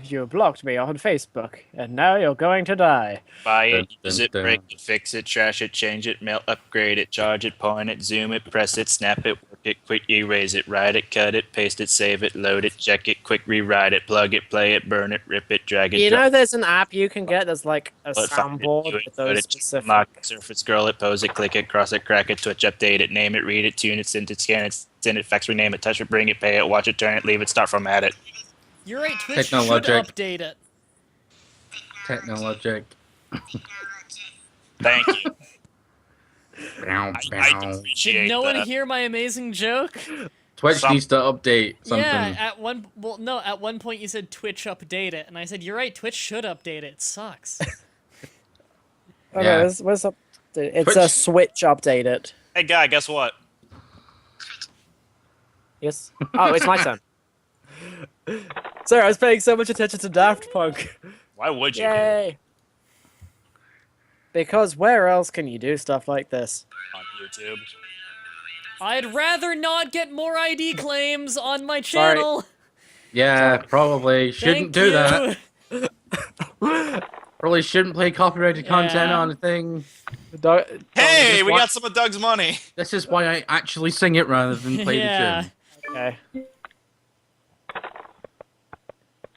You blocked me on Facebook, and now you're going to die. Buy it, Dun, use dun, it, dun. break it, fix it, trash it, change it, mail, upgrade it, charge it, point it, zoom it, press it, snap it, work it, quick erase it, write it, cut it, paste it, save it, load it, check it, quick rewrite it, plug it, play it, burn it, rip it, drag it, You drop know, there's an app you can get that's like a it, find it, soundboard view it, with put those it, specific. lock it, surf it, scroll it, pose it, click it, cross it, crack it, twitch, update it, name it, read it, tune it, send it, scan it, send it, fax, rename it, touch it, bring it, pay it, watch it, turn it, leave it, start, format it. You're right, Twitch should Technologic. update it. Technologic. Thank you. Bow, I bow. appreciate Did no that. one hear my amazing joke? Twitch needs to update something. Yeah, at one point you said Twitch update it, and I said, you're right, Twitch should update it. It sucks. Okay, Yeah. where's up? It's Twitch- a Switch updated. Hey, guy, guess what? Yes. Oh, it's my turn. Sorry, I was paying so much attention to Daft Punk. Why would you? Yay! Because where else can you do stuff like this? On YouTube. I'd rather not get more ID claims on my Sorry. channel. Yeah, probably shouldn't Thank do you. that. Probably shouldn't play copyrighted content Yeah. on a thing. Hey, just we wa- got some of Doug's money. This is why I actually sing it rather than play Yeah. the tune. Okay.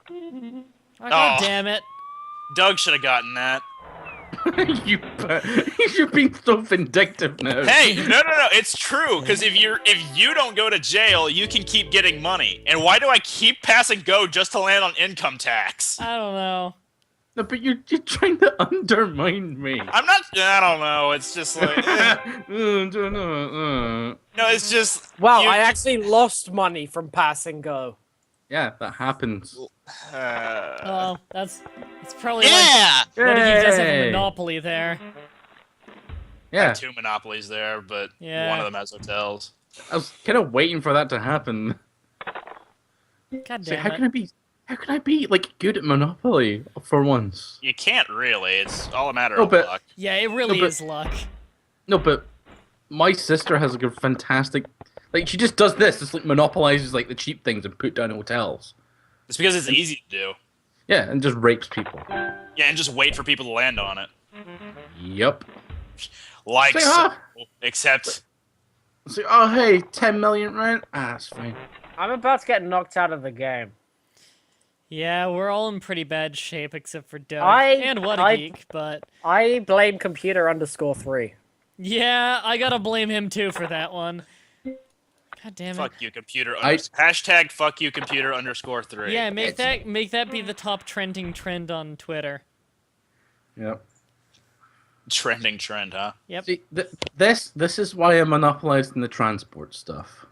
Oh, God Oh. damn it. Doug should have gotten that. You're being so vindictive now. Hey, no, it's true. Because if you don't go to jail, you can keep getting money. And why do I keep passing go just to land on income tax? I don't know. No, but you're trying to undermine me. I'm not. I don't know. It's just like. No, it's just. Wow, you- I actually lost money from pass and go. Yeah, that happens. Oh, that's probably Yeah. what he does have a Yay. monopoly there. Yeah, Two monopolies there, but Yeah. one of them has hotels. I was kind of waiting for that to happen. God So damn how it. can I be like good at Monopoly for once? You can't really. It's all a matter No, of but- luck. Yeah, it really but- is luck. No, but my sister has like a fantastic, like she just does this. Just like monopolizes like the cheap things and put down hotels. It's because it's easy to do. Yeah, and just rapes people. Yeah, and just wait for people to land on it. Yep. Like, Say, so, except So, oh hey, 10 million rent. Ah, that's fine. I'm about to get knocked out of the game. Yeah, we're all in pretty bad shape except for Doug. I- and What a I- Geek, but I blame computer_3. yeah, I gotta blame him too for that one. God damn it. fuck you, computer. I- Hashtag fuck you, computer _3. Yeah, make that be the top trending trend on Twitter. Yep. Trending trend, huh? Yep. See, this is why I'm monopolizing the transport stuff.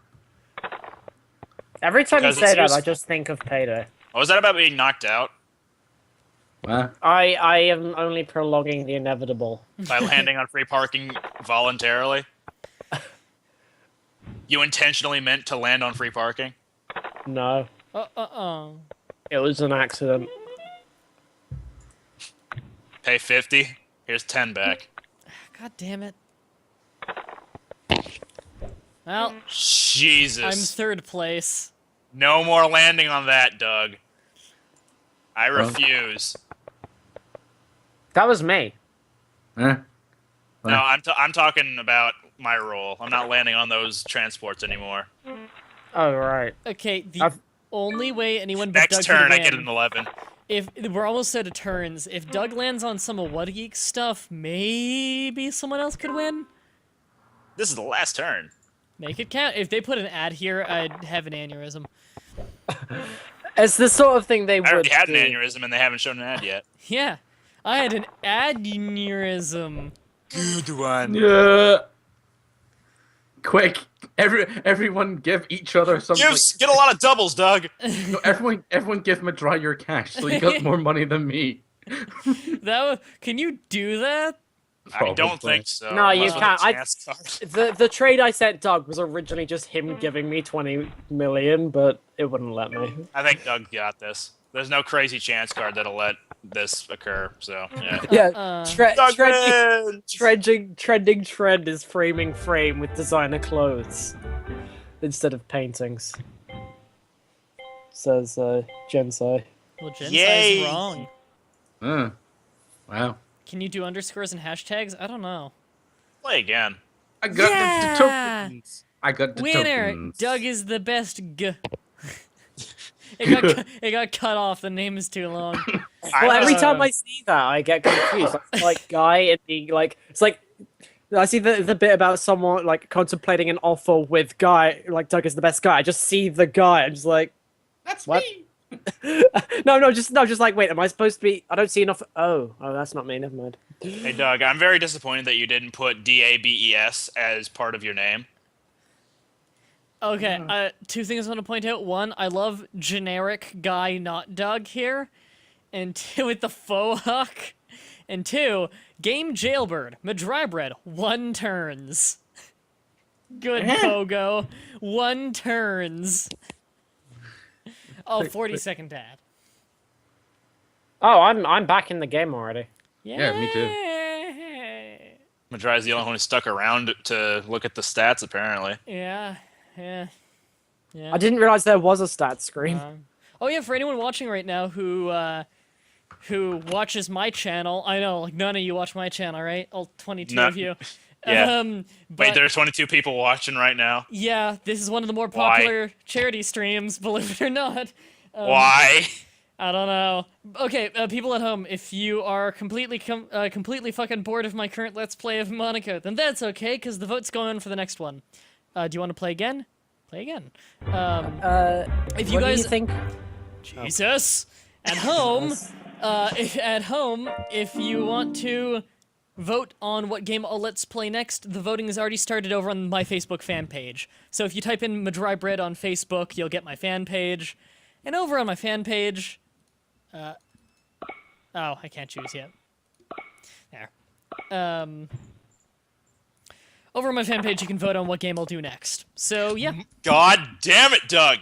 Every time you Because say it's that, used- I just think of Payday. Oh, was that about being knocked out Well, I am only prolonging the inevitable. by landing on free parking voluntarily? You intentionally meant to land on free parking? No, Uh-uh. it was an accident. Pay 50. Here's 10 back. God damn it. Well, Jesus. I'm third place. No more landing on that, Doug. I Well. refuse. That was me. eh? No, I'm talking about my role. I'm not landing on those transports anymore. Oh, right. Okay, the I've- only way anyone but Next Doug turn, could I win, get an 11. if we're almost out of turns, if Doug lands on some of What a Geek stuff, maybe someone else could win. This is the last turn. Make it count. If they put an ad here, I'd have an aneurysm. It's the sort of thing they I would already had an do. aneurysm and they haven't shown an ad yet. Yeah, I had an aneurysm. Good one. Yeah. Quick, everyone give each other something. Get a lot of doubles, Doug. No, everyone give Mah-Dry your cash, so you got more money than me. Can you do that? I don't Probably. think so. No, you Unless with a can't. chance card. The trade I sent Doug was originally just him giving me 20 million, but it wouldn't let me. I think Doug got this. There's no crazy chance card that'll let this occur. So yeah. Yeah, Dog trending trend is framing frame with designer clothes instead of paintings. Says Gensai. Well, Gensai's Yay. wrong. Wow. Can you do underscores and hashtags? I don't know. Play again. I got Yeah! the tokens. I got the Winner! tokens. Doug is the best it got cut off. The name is too long. Well, every time I see that, I get confused. Like guy and being like, it's like I see the bit about someone like contemplating an offer with guy. Like Doug is the best guy. I just see the guy. I'm just like, That's what? me. just like, wait, am I supposed to be? I don't see enough. Oh, that's not me. Never mind. Hey Doug, I'm very disappointed that you didn't put DABES as part of your name. Okay, two things I want to point out. One, I love generic guy, not Doug here. And two, with the faux huck. And two, game jailbird, Mah-Dry-Bread, 1 turns. Good Pogo. 1 turns. Oh, 40-second ad. Oh, I'm back in the game already. Yeah, me too. Mah-Dry is the only one who stuck around to look at the stats, apparently. Yeah. I didn't realize there was a stat screen. Oh yeah, for anyone watching right now who watches my channel, I know, like none of you watch my channel, right? All 22 No. of you. Yeah. But, Wait, there's 22 people watching right now. yeah, this is one of the more Why? popular charity streams, believe it or not. Why? I don't know. Okay, people at home, if you are completely fucking bored of my current Let's Play of Monaco, then that's okay, because the vote's going on for the next one. Do you want to play again? Play again. If you What guys do you think? Jesus, at home, if you want to vote on what game I'll Let's Play next, the voting has already started over on my Facebook fan page. So if you type in Mah-Dry-Bread on Facebook, you'll get my fan page. And over on my fan page, oh, I can't choose yet. There. Over on my fan page, you can vote on what game I'll do next. So, yeah. God damn it, Doug!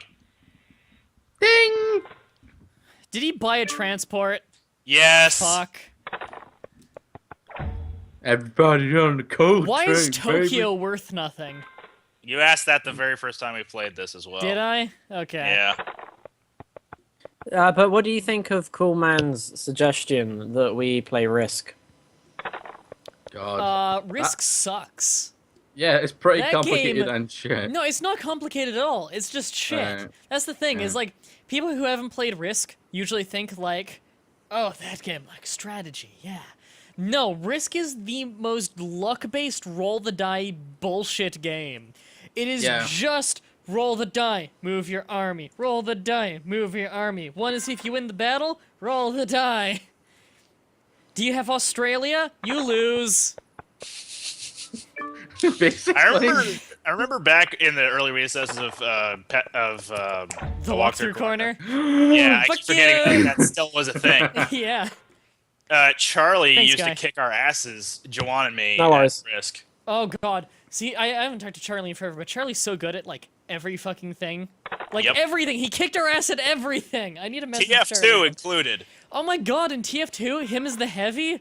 Ding! Did he buy a transport? Yes! Fuck. Everybody on the coast. Why is train, Tokyo baby. worth nothing? You asked that the very first time we played this as well. Did I? Okay. Yeah. But what do you think of Cool Man's suggestion that we play Risk? God. Risk sucks. Yeah, it's pretty that complicated game- and shit. No, it's not complicated at all. It's just shit. Right. That's the thing, is Yeah. like, people who haven't played Risk usually think like, oh, that game, like, strategy, yeah. No, Risk is the most luck-based roll-the-die bullshit game. It is Yeah. just roll the die, move your army. Roll the die, move your army. Want to see if you win the battle? Roll the die. Do you have Australia? You lose. Basically. I remember back in the early recesses of The Walkthrough walkthrough corner? Yeah, I Fuck keep forgetting you. that still was a thing. Yeah. Charlie Thanks, used guy. to kick our asses, Jawan and me, No at worries. Risk. Oh god. See, I haven't talked to Charlie in forever, but Charlie's so good at like every fucking thing. Like Yep. everything. He kicked our ass at everything. I need a message. TF2 Charlie. included. Oh my god, in TF2, him as the heavy?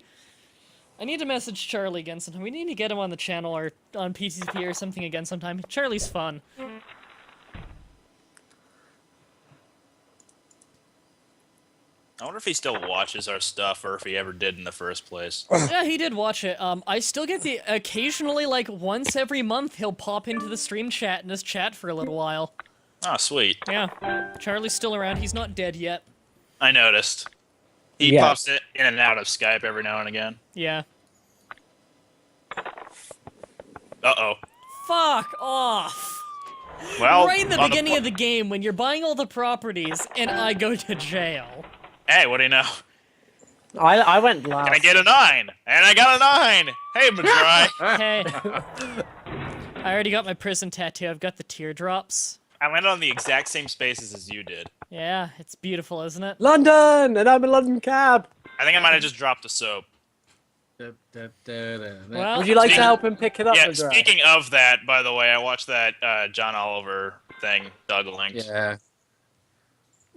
I need to message Charlie again sometime. We need to get him on the channel or on PCP or something again sometime. Charlie's fun. I wonder if he still watches our stuff or if he ever did in the first place. Yeah, he did watch it. I still get the occasionally, like once every month, he'll pop into the stream chat and just chat for a little while. Oh, sweet. Yeah, Charlie's still around. He's not dead yet. I noticed. He Yes. pops it in and out of Skype every now and again. Yeah. Uh-oh. Fuck off. Well, Right in the on beginning of the game, when you're buying all the properties, and I go to jail. Hey, what do you know? I went last. Can I get a 9? And I got a 9! Hey, Mah-Dry! Hey. I already got my prison tattoo. I've got the teardrops. I landed on the exact same spaces as you did. Yeah, it's beautiful, isn't it? London, and I'm a London cab. I think I might have just dropped the soap. Well, Would you like to Speaking- help him pick it up? Yeah, Mah-Dry? speaking of that, by the way, I watched that John Oliver thing, Doug linked. Yeah.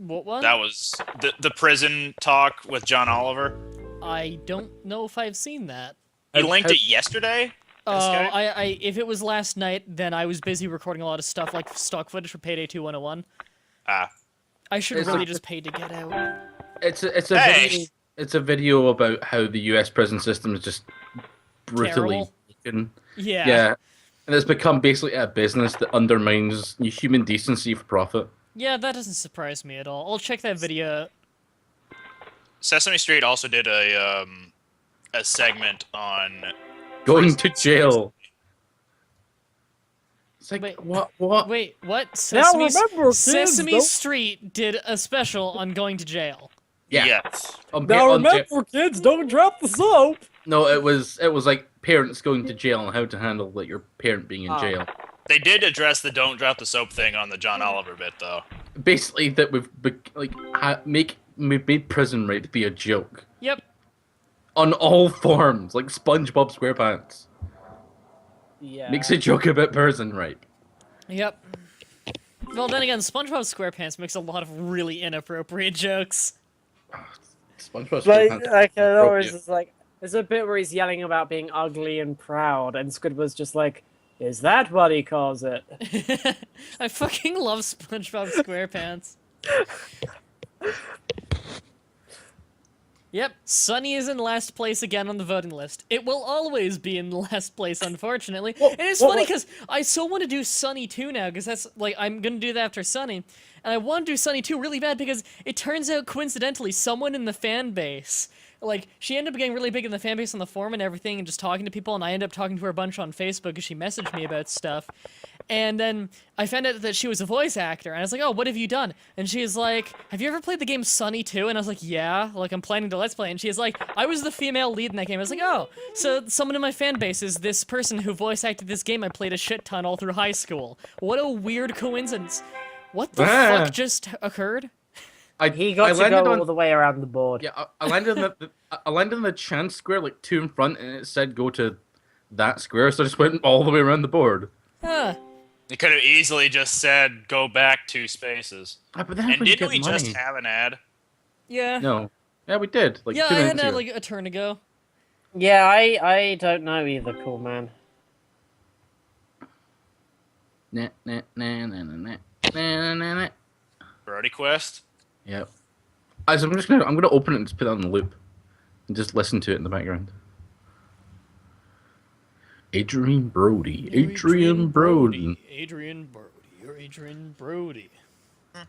What one? That was the prison talk with John Oliver. I don't know if I've seen that. You linked it yesterday? Oh, Skype? if it was last night, then I was busy recording a lot of stuff like stock footage for Payday 2 101. I should It's really like- just pay to get out. It's a Hey! video. It's a video about how the U.S. prison system is just brutally Terrible. broken. Yeah. Yeah, and it's become basically a business that undermines human decency for profit. Yeah, that doesn't surprise me at all. I'll check that video. Sesame Street also did a segment on Going to jail. It's like Wait. what? Wait, what? remember, kids, Sesame don't- Street did a special on going to jail. Yeah. Yes. On Now on ja- remember, kids, don't drop the soap. No, it was like parents going to jail and how to handle like your parent being in Oh. jail. They did address the don't drop the soap thing on the John Oliver bit, though. Basically, that we've made prison rape be a joke Yep. on all forms, like SpongeBob SquarePants Yeah. makes a joke about prison rape. Yep. Well, then again, SpongeBob SquarePants makes a lot of really inappropriate jokes. SpongeBob Like, SquarePants. like I know, appropriate. it's just like there's a bit where he's yelling about being ugly and proud, and Squidward's just like, "Is that what he calls it?" I fucking love SpongeBob SquarePants. Yep, Sonny is in last place again on the voting list. It will always be in last place, unfortunately. And it's funny because I so want to do Sonny 2 now, because that's, like, I'm going to do that after Sonny. And I want to do Sonny 2 really bad because it turns out, coincidentally, someone in the fan base, like, she ended up getting really big in the fan base on the forum and everything and just talking to people, and I ended up talking to her a bunch on Facebook because she messaged me about stuff. And then I found out that she was a voice actor, and I was like, oh, what have you done? And she's like, have you ever played the game Sonny 2? And I was like, yeah, like, I'm planning to Let's Play. And she's like, I was the female lead in that game. I was like, oh, so someone in my fan base is this person who voice acted this game I played a shit ton all through high school. What a weird coincidence. What the Ah. fuck just occurred? He got I to landed go on all the way around the board. Yeah, I landed on I landed on the chance square, like 2 in front, and it said go to that square, so I just went all the way around the board. Huh. You could have easily just said go back 2 spaces. Ah, but then And when you didn't get we money... just have an ad? Yeah. No. Yeah, we did. Like Yeah, 2 I had minutes that ago. like a turn ago. Yeah, I don't know either, cool man. Nah, nah, nah, nah, nah, nah, nah, nah. Parody Quest? Yep. So I'm gonna open it and just put it on the loop, and just listen to it in the background. Adrian Brody. Adrian Brody. Adrian Brody. You're Adrian Brody.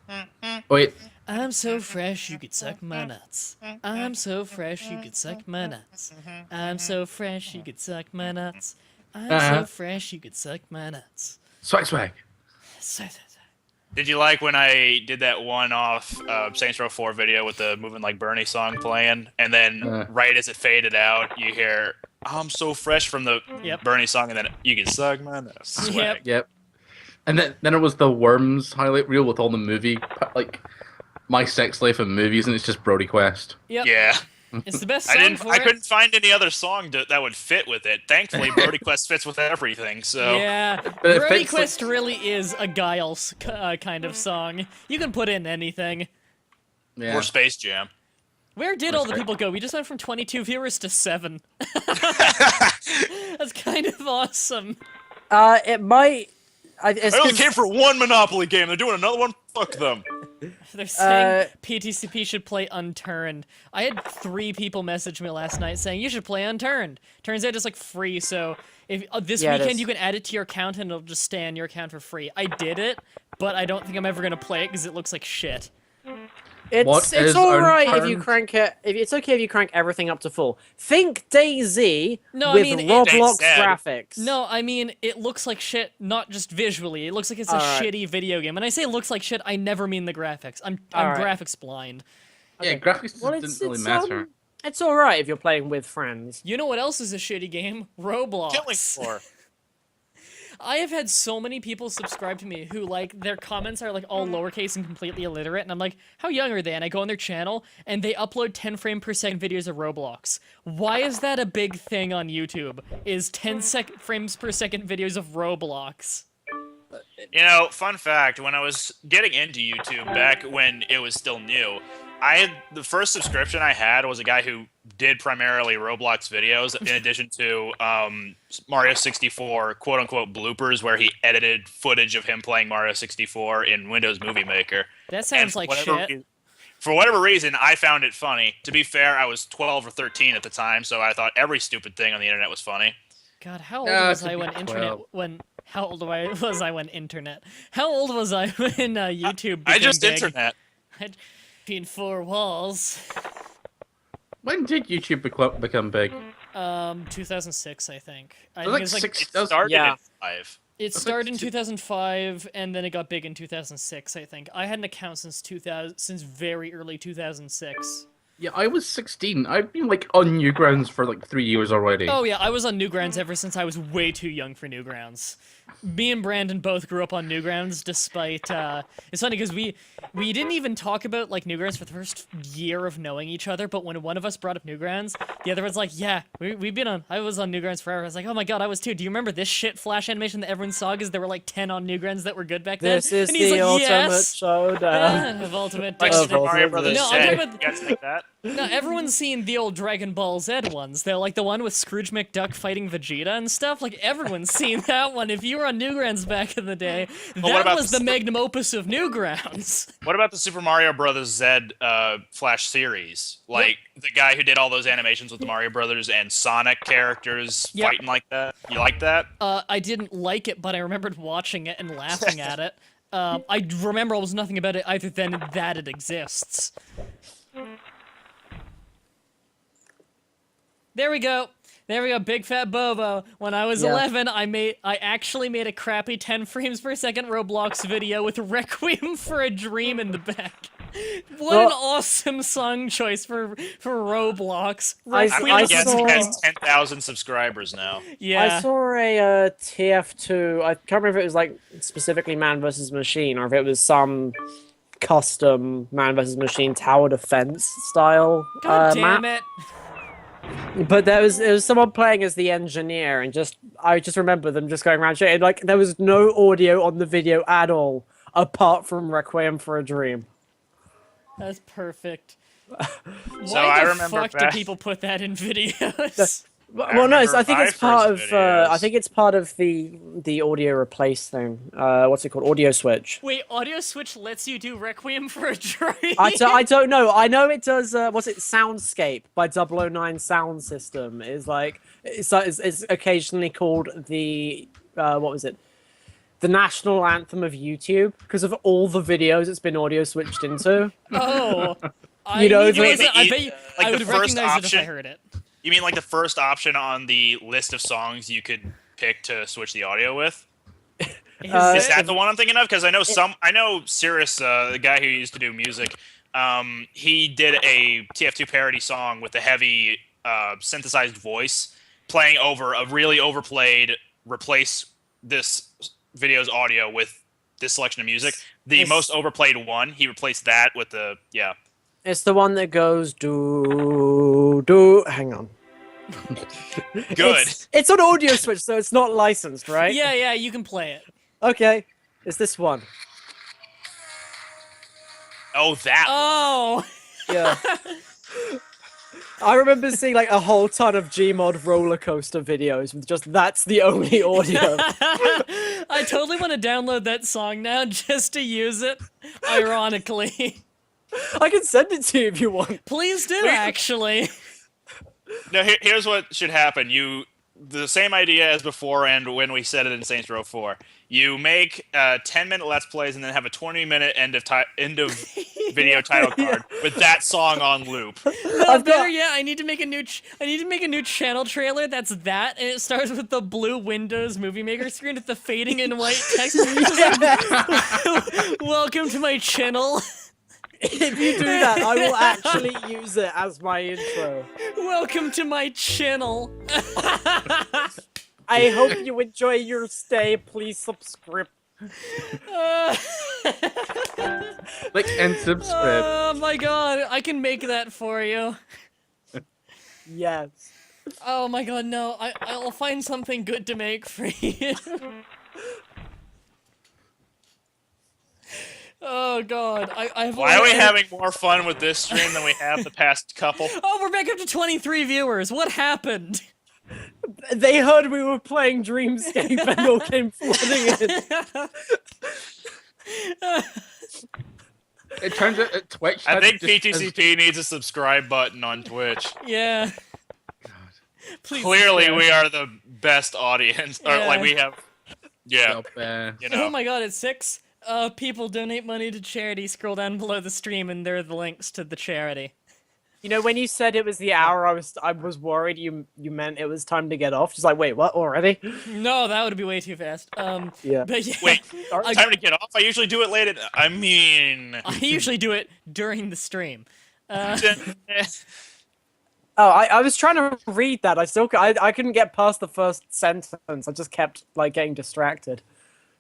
Oh, wait. I'm so fresh you could suck my nuts. I'm so fresh you could suck my nuts. I'm so fresh you could suck my nuts. I'm so fresh you could suck my nuts. Swag swag. Did you like when I did that one-off Saints Row 4 video with the Moving Like Bernie song playing, and then right as it faded out, you hear, I'm so fresh from the Yep. Bernie song, and then you can suck my nuts. Swag. Yep. Yep. And then it was the Worms highlight reel with all the movie, like, my sex life and movies, and it's just Brody Quest. Yep. Yeah. It's the best song for I it. couldn't find any other song that would fit with it. Thankfully, Brody Quest fits with everything, so... Yeah, But it Brody fits, Quest really is a Giles kind of song. You can put in anything. Yeah. Or Space Jam. Where did all the Respect. people go? We just went from 22 viewers to 7. That's kind of awesome. It might. I only came for one Monopoly game. They're doing another one? Fuck them. They're saying PTCP should play Unturned. I had 3 people message me last night saying you should play Unturned. Turns out it's like free, so if this Yeah, it weekend is. you can add it to your account and it'll just stay on your account for free. I did it, but I don't think I'm ever gonna play it because it looks like shit. What It's is all right if you Unturned? crank it. It's okay if you crank everything up to full. Think DayZ No, I with mean, Roblox They said- graphics. No, I mean, it looks like shit, not just visually. It looks like it's a Alright. shitty video game. When I say looks like shit, I never mean the graphics. I'm Alright. graphics blind. Yeah, graphics Well, didn't really matter. It's all right if you're playing with friends. You know what else is a shitty game? Roblox. Killing Floor. I have had so many people subscribe to me who, like, their comments are, like, all lowercase and completely illiterate, and I'm like, how young are they? And I go on their channel, and they upload 10 frame per second videos of Roblox. Why is that a big thing on YouTube? Is 10 frames per second videos of Roblox? You know, fun fact, when I was getting into YouTube back when it was still new, the first subscription I had was a guy who did primarily Roblox videos in addition to Mario 64 quote-unquote bloopers where he edited footage of him playing Mario 64 in Windows Movie Maker. That sounds like shit. For whatever reason, I found it funny. To be fair, I was 12 or 13 at the time, so I thought every stupid thing on the internet was funny. God, how old was I when internet How old was I when internet? How old was I when YouTube became I just big? internet. I'd between four walls. When did YouTube become big? 2006, I think. I Like think It started at 5. it started in 2005, and then it got big in 2006, I think. I had an account since very early 2006. Yeah, I was 16. I've been like on Newgrounds for like 3 years already. Oh yeah, I was on Newgrounds ever since I was way too young for Newgrounds. Me and Brandon both grew up on Newgrounds, despite it's funny because we didn't even talk about like Newgrounds for the first year of knowing each other, but when one of us brought up Newgrounds, the other was like, yeah, I was on Newgrounds forever. I was like, oh my god, I was too. Do you remember this shit Flash animation that everyone saw because there were like 10 on Newgrounds that were good back then? This is and he's the like, ultimate yes! showdown. Of ultimate Like Destiny. Super Mario Brothers No, I'm said, talking about- gets like that. No, everyone's seen the old Dragon Ball Z ones. They're like the one with Scrooge McDuck fighting Vegeta and stuff. Like, everyone's seen that one. If you were on Newgrounds back in the day, what that about was the magnum opus of Newgrounds. What about the Super Mario Brothers Z Flash series? Like the guy who did all those animations with the Mario Brothers and Sonic characters Yep. fighting like that. You like that? I didn't like it, but I remembered watching it and laughing at it. I remember almost nothing about it other than that it exists. There we go. Big Fat Bobo. When I was 11, I actually made a crappy 10 frames per second Roblox video with Requiem for a Dream in the back. What an awesome song choice for Roblox. I'm gonna guess saw- he has 10,000 subscribers now. Yeah. I saw a TF2. I can't remember if it was like specifically Man vs. Machine or if it was some custom Man vs. Machine tower defense style God damn map. it. But there was someone playing as the engineer, and I just remember them just going around shouting. Like there was no audio on the video at all, apart from Requiem for a Dream. That's perfect. So Why I the remember fuck do back- people put that in videos? Well, no, I think my it's part of. first videos. I think it's part of the audio replace thing. What's it called? Audio switch. Wait, Audio Switch lets you do Requiem for a Dream? I don't know. I know it does. What's it? Soundscape by 009 Sound System is like it's occasionally called the what was it? The national anthem of YouTube because of all the videos it's been audio switched into. Oh. You know, I the- bet you, like I the would first recognize it if I option- heard it. You mean like the first option on the list of songs you could pick to switch the audio with? Is that the one I'm thinking of? Because I know Cirrus, the guy who used to do music, he did a TF2 parody song with a heavy synthesized voice playing over a really overplayed replace this video's audio with this selection of music. The most overplayed one, he replaced that with the It's the one that goes do do. Hang on. Good. It's an audio switch, so it's not licensed, right? Yeah, you can play it. Okay. It's this one. Oh, that. Oh! Yeah. I remember seeing like a whole ton of Gmod roller coaster videos with just that's the only audio. I totally want to download that song now just to use it, ironically. I can send it to you if you want. Please do, actually. No, here's what should happen. The same idea as before, and when we said it in Saints Row 4. You make 10-minute Let's Plays and then have a 20-minute end of video title card with that song on loop. I need to make a new channel trailer that's that, and it starts with the blue Windows Movie Maker screen with the fading in white text. Welcome to my channel. If you do that, I will actually use it as my intro. Welcome to my channel. I hope you enjoy your stay. Please subscribe. Like and subscribe. Oh my god, I can make that for you. Yes. Oh my god, no, I'll find something good to make for you. Oh god, I have. Why are we having more fun with this stream than we have the past couple? Oh, we're back up to 23 viewers. What happened? They heard we were playing Dreamscape and all came flooding in. It turns out that Twitch. I had think just- PTCP needs a subscribe button on Twitch. Yeah. Please Clearly, subscribe. we are the best audience. Or, Yeah. like, we have... Yeah, Up there. you know. Oh my god, it's 6. People donate money to charity. Scroll down below the stream, and there are the links to the charity. You know, when you said it was the hour, I was worried you meant it was time to get off. Just like, wait, what? Already? No, that would be way too fast. Yeah. But yeah, Wait, I- time to get off? I usually do it late at... I mean... I usually do it during the stream. Oh, I was trying to read that. I couldn't get past the first sentence. I just kept like getting distracted.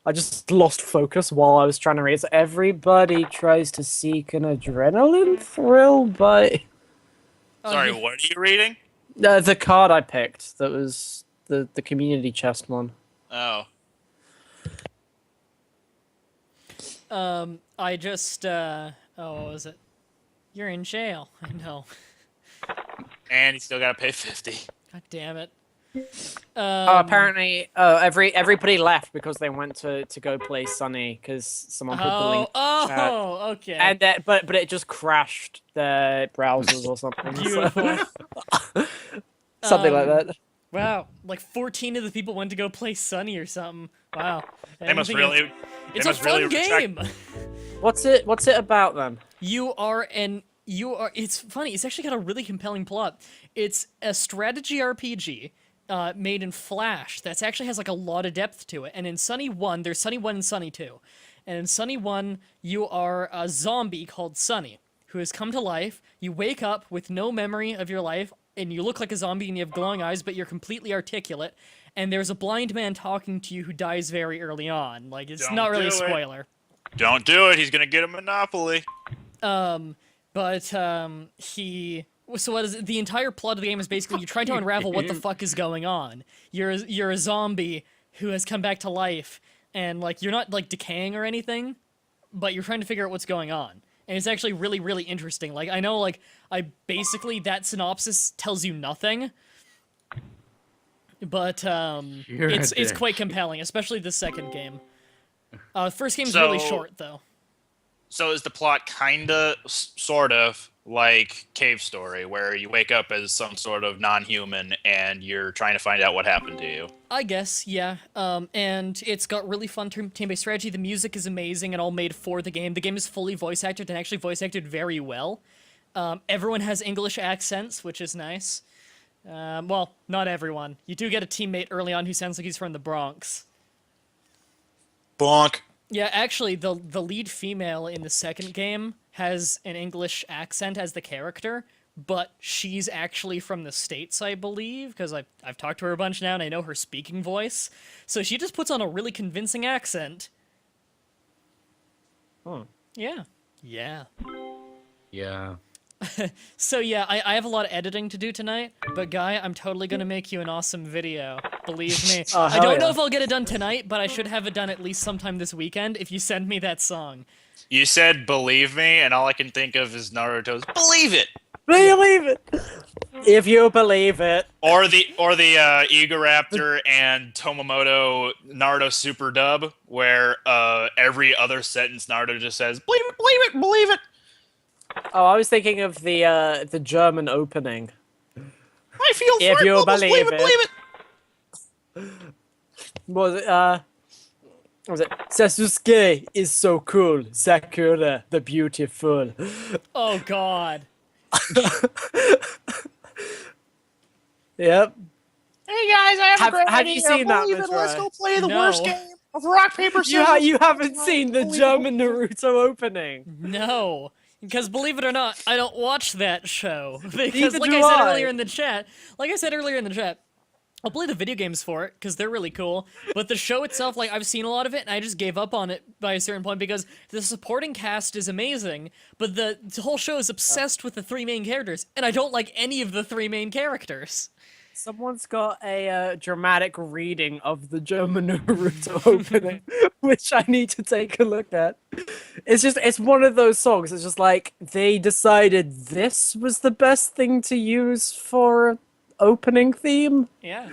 I just lost focus while I was trying to read. So everybody tries to seek an adrenaline thrill by Sorry, yeah. what are you reading? the card I picked. That was the community chest one. Oh. I just oh, what was it? You're in jail. I know. And you still gotta pay 50. God damn it. Apparently, everybody left because they went to go play Sonny because someone put the link. chat. Okay. And that, but it just crashed their browsers or something. Beautiful. Something like that. Wow, like 14 of the people went to go play Sunny or something. Wow. I They must think really... It's they a must fun really game. What's it about then? It's funny. It's actually got a really compelling plot. It's a strategy RPG made in Flash that actually has like a lot of depth to it. And in Sunny 1, there's Sunny 1 and Sunny 2. And in Sunny 1, you are a zombie called Sunny who has come to life. You wake up with no memory of your life, and you look like a zombie and you have glowing eyes, but you're completely articulate. And there's a blind man talking to you who dies very early on. Like, it's Don't not really a do it. spoiler. Don't do it, he's gonna get a monopoly. So what is it? The entire plot of the game is basically you try to unravel what the fuck is going on. You're a zombie who has come back to life, and like you're not like decaying or anything, but you're trying to figure out what's going on. And it's actually really, really interesting. Like I know, like that synopsis tells you nothing, but it's quite compelling, especially the second game. First game's really short though. So is the plot kinda, sort of, like Cave Story, where you wake up as some sort of non-human and you're trying to find out what happened to you? I guess, yeah. And it's got really fun team-based strategy. The music is amazing and all made for the game. The game is fully voice acted and actually voice acted very well. Everyone has English accents, which is nice. Well, not everyone. You do get a teammate early on who sounds like he's from the Bronx. Bonk. Yeah, actually, the lead female in the second game has an English accent as the character, but she's actually from the States, I believe, because I've talked to her a bunch now, and I know her speaking voice. So she just puts on a really convincing accent. Hmm. Yeah. Yeah. Yeah. So yeah, I have a lot of editing to do tonight, but Guy, I'm totally gonna make you an awesome video. Believe me. Oh, I don't know yeah. if I'll get it done tonight, but I should have it done at least sometime this weekend if you send me that song. You said believe me, and all I can think of is Naruto's believe it! Believe it! If you believe it. Or the Egoraptor and Tomomoto Naruto super dub, where every other sentence Naruto just says, believe it, believe it, believe it! Oh, I was thinking of the German opening. I feel If for it, you Bubbles, believe believe it, it. believe it! What was it? Sasuke is so cool. Sakura, the beautiful. Oh God. Yep. Hey guys, I have a great Have idea. you seen that, Believe it, let's Mah-Dry? go play the No. worst game of rock, paper, scissors. You haven't seen the German Naruto opening. No. Because believe it or not, I don't watch that show. Because Neither like do I said I. earlier in the chat, I'll play the video games for it, because they're really cool. But the show itself, like, I've seen a lot of it, and I just gave up on it by a certain point, because the supporting cast is amazing, but the whole show is obsessed with the three main characters, and I don't like any of the three main characters. Someone's got a dramatic reading of the German Naruto opening, which I need to take a look at. It's one of those songs. It's just like they decided this was the best thing to use for opening theme. Yeah.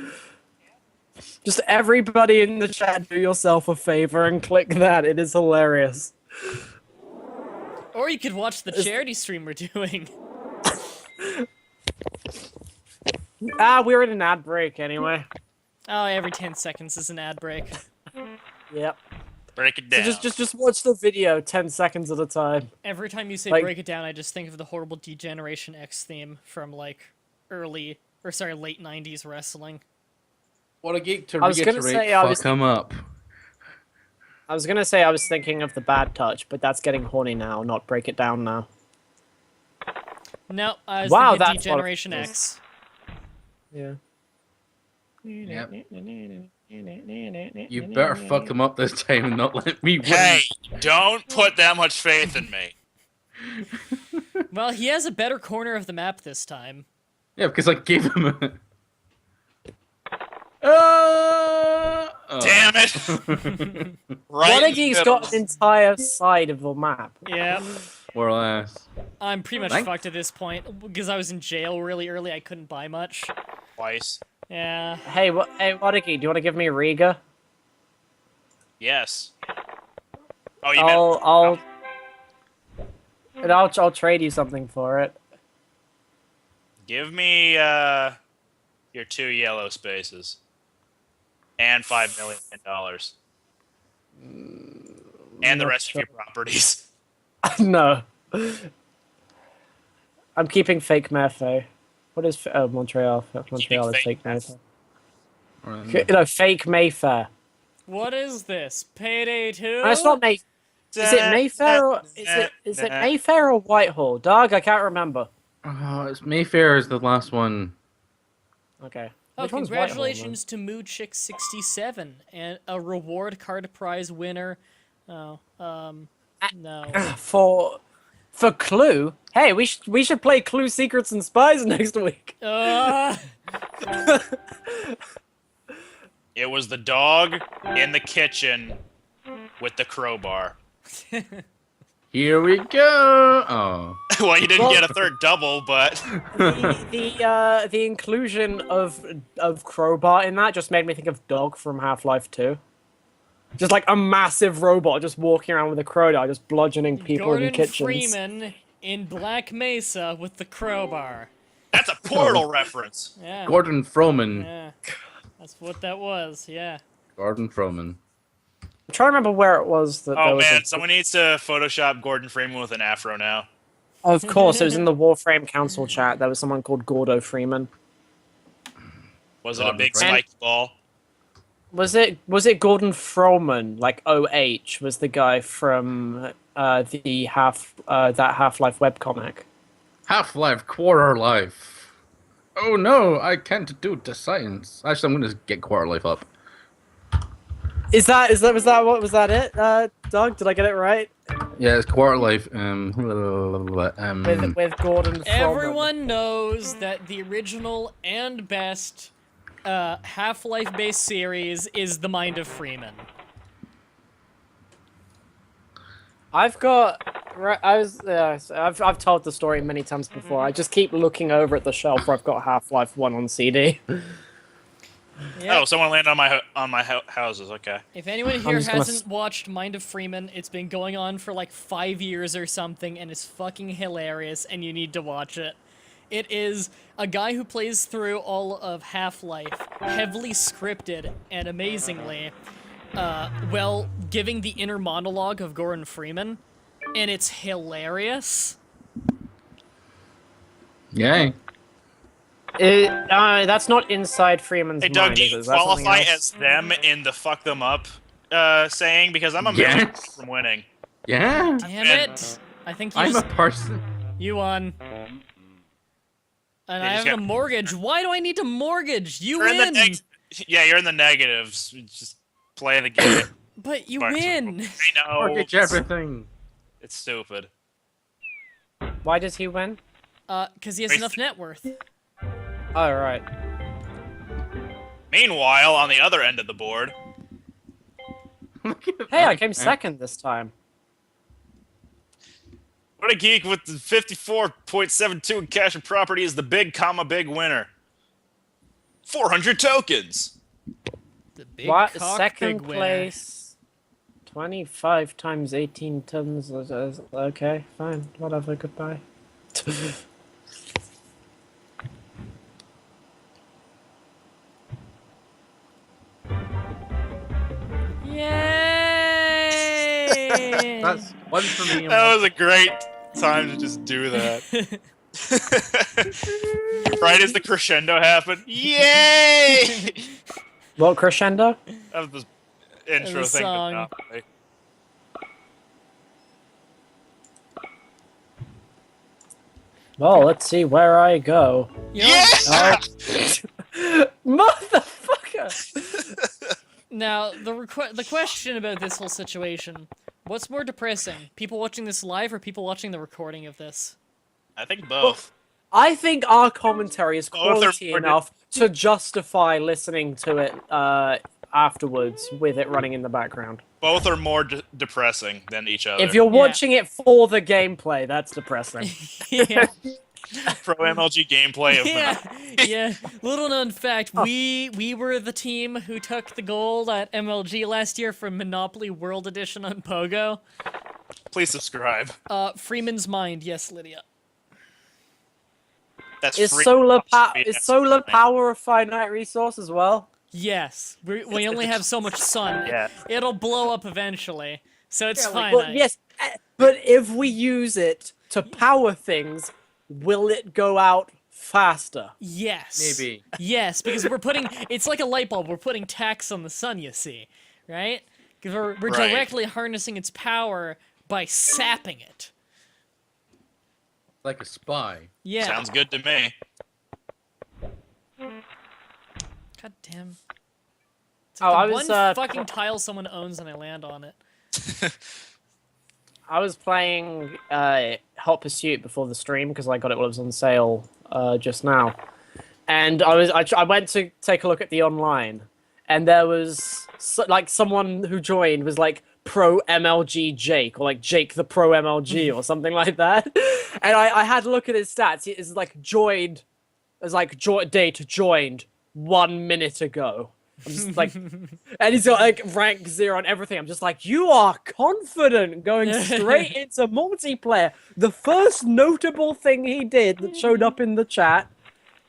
Just everybody in the chat, do yourself a favor and click that. It is hilarious. Or you could watch the charity stream we're doing. We're in an ad break anyway. Oh, every 10 seconds is an ad break. Yep. Break it down. So just watch the video 10 seconds at a time. Every time you say Like- break it down, I just think of the horrible Degeneration X theme from like late 90s wrestling. What a geek to I was gonna reiterate, say I fuck was- him up. I was gonna say I was thinking of the Bad Touch, but that's getting horny now, not Break It Down now. No, I was Wow, thinking that's what it Degeneration is. X. Yeah. Yep. You better fuck him up this time and not let me win. Hey, don't put that much faith in me. Well, he has a better corner of the map this time. Yeah, because I gave him a... Oh. Damn it! Right. in the Wadagi's middle. got an entire side of the map. Yeah. More or less. I'm pretty much Thank- fucked at this point. Because I was in jail really early, I couldn't buy much. Twice. Yeah. Hey, Wadagi, do you want to give me Riga? Yes. Oh, you meant... I'll trade you something for it. Give me your 2 yellow spaces. And $5 million. And the rest of your properties. No. I'm keeping fake Merfe. What is Montreal? Montreal is fake fake Mayfair. Alright. No, fake Mayfair. What is this? Payday 2? No, it's not Mayfair. Is it Mayfair or is it Mayfair or Whitehall? Dog, I can't remember. Oh, it's Mayfair is the last one. Okay. Oh, Which one's Whitehall, then? congratulations to MooChick67 and a reward card prize winner. Oh, no. For Clue. Hey, we should play Clue Secrets and Spies next week. It was the dog in the kitchen with the crowbar. Here we go. Oh. Well, you didn't Well- get a third double, but... The inclusion of crowbar in that just made me think of Dog from Half-Life 2. Just like a massive robot just walking around with a crowbar, just bludgeoning people Gordon in kitchens. Freeman in Black Mesa with the crowbar. That's a Portal reference. Yeah. Gordon Froman. Yeah. That's what that was, yeah. Gordon Froman. I'm trying to remember where it was that there Oh was man, a... someone needs to Photoshop Gordon Freeman with an afro now. Of course, it was in the Warframe Council chat. There was someone called Gordo Freeman. Was it a Gordon big Freeman. spiked ball? Was it Gordon Froman, like OH, was the guy from the Half-Life webcomic? Half-Life, Quarter Life. Oh no, I can't do the science. Actually, I'm gonna get Quarter Life up. Was that it? Doug, did I get it right? Yeah, it's Quarter Life. With Gordon Froman. Everyone knows that the original and best Half-Life based series is The Mind of Freeman. I've told the story many times before. I just keep looking over at the shelf where I've got Half-Life 1 on CD. Yeah. Oh, someone landed on my houses. Okay. If anyone here just gonna hasn't watched Mind of Freeman, it's been going on for like 5 years or something, and it's fucking hilarious, and you need to watch it. It is a guy who plays through all of Half-Life, heavily scripted, and amazingly, giving the inner monologue of Gordon Freeman, and it's hilarious. Yay. That's not inside Freeman's Hey, Doug, mind, do is you it? Is that something qualify else? as them in the fuck them up saying? Because I'm a Yes. million from winning. Yeah. Damn it! I think you I'm a person. You won. And They I just have a got- mortgage. Why do I need to mortgage? You You're in the win! yeah, you're in the negatives. Just play the game. But you Fine. win! I know. Mortgage everything. It's stupid. Why does he win? Because he has enough net worth. Oh, right. Meanwhile, on the other end of the board, Hey, I came second this time. what a geek with the 54.72 in cash and property is the big winner. 400 tokens. The big What? cock Second big winner. place. 25 times 18 tons. Okay, fine. Whatever, goodbye. Yay! That's one for me. And That one was a great time to just do that. Right as the crescendo happened. Yay! What crescendo? Of the intro the thing. song. Monopoly. Well, let's see where I go. You know, Yeah! Motherfucker! Now, the question about this whole situation, what's more depressing? People watching this live or people watching the recording of this? I think both. I think our commentary is Oh, if they're quality more enough to justify listening to it afterwards with it running in the background. Both are more depressing than each other. If you're watching it for the gameplay, that's depressing. Yeah. Pro MLG gameplay of Yeah, yeah. Little known fact, we were the team who took the gold at MLG last year for Monopoly World Edition on Pogo. Please subscribe. Freeman's Mind, yes, Lydia. That's Is free. solar That's power a finite resource as well? Yes, we only have so much sun. Yeah. It'll blow up eventually, so it's fine. Well, yes, but if we use it to power things, will it go out faster? Yes. Maybe. Yes, because it's like a light bulb. We're putting tax on the sun, you see, right? Because we're Right. directly harnessing its power by sapping it. like a spy. Yeah. Sounds good to me. God damn. It's Oh, like I the was, one fucking tile someone owns and I land on it. I was playing Hot Pursuit before the stream because I got it while it was on sale just now, and I went to take a look at the online, and there was someone who joined was like Pro MLG Jake or like Jake the Pro MLG or something like that, and I had a look at his stats. It's like joined, it's like date joined 1 minute ago. I'm just like, and he's got like rank 0 on everything. I'm just like, you are confident going straight into multiplayer. The first notable thing he did that showed up in the chat,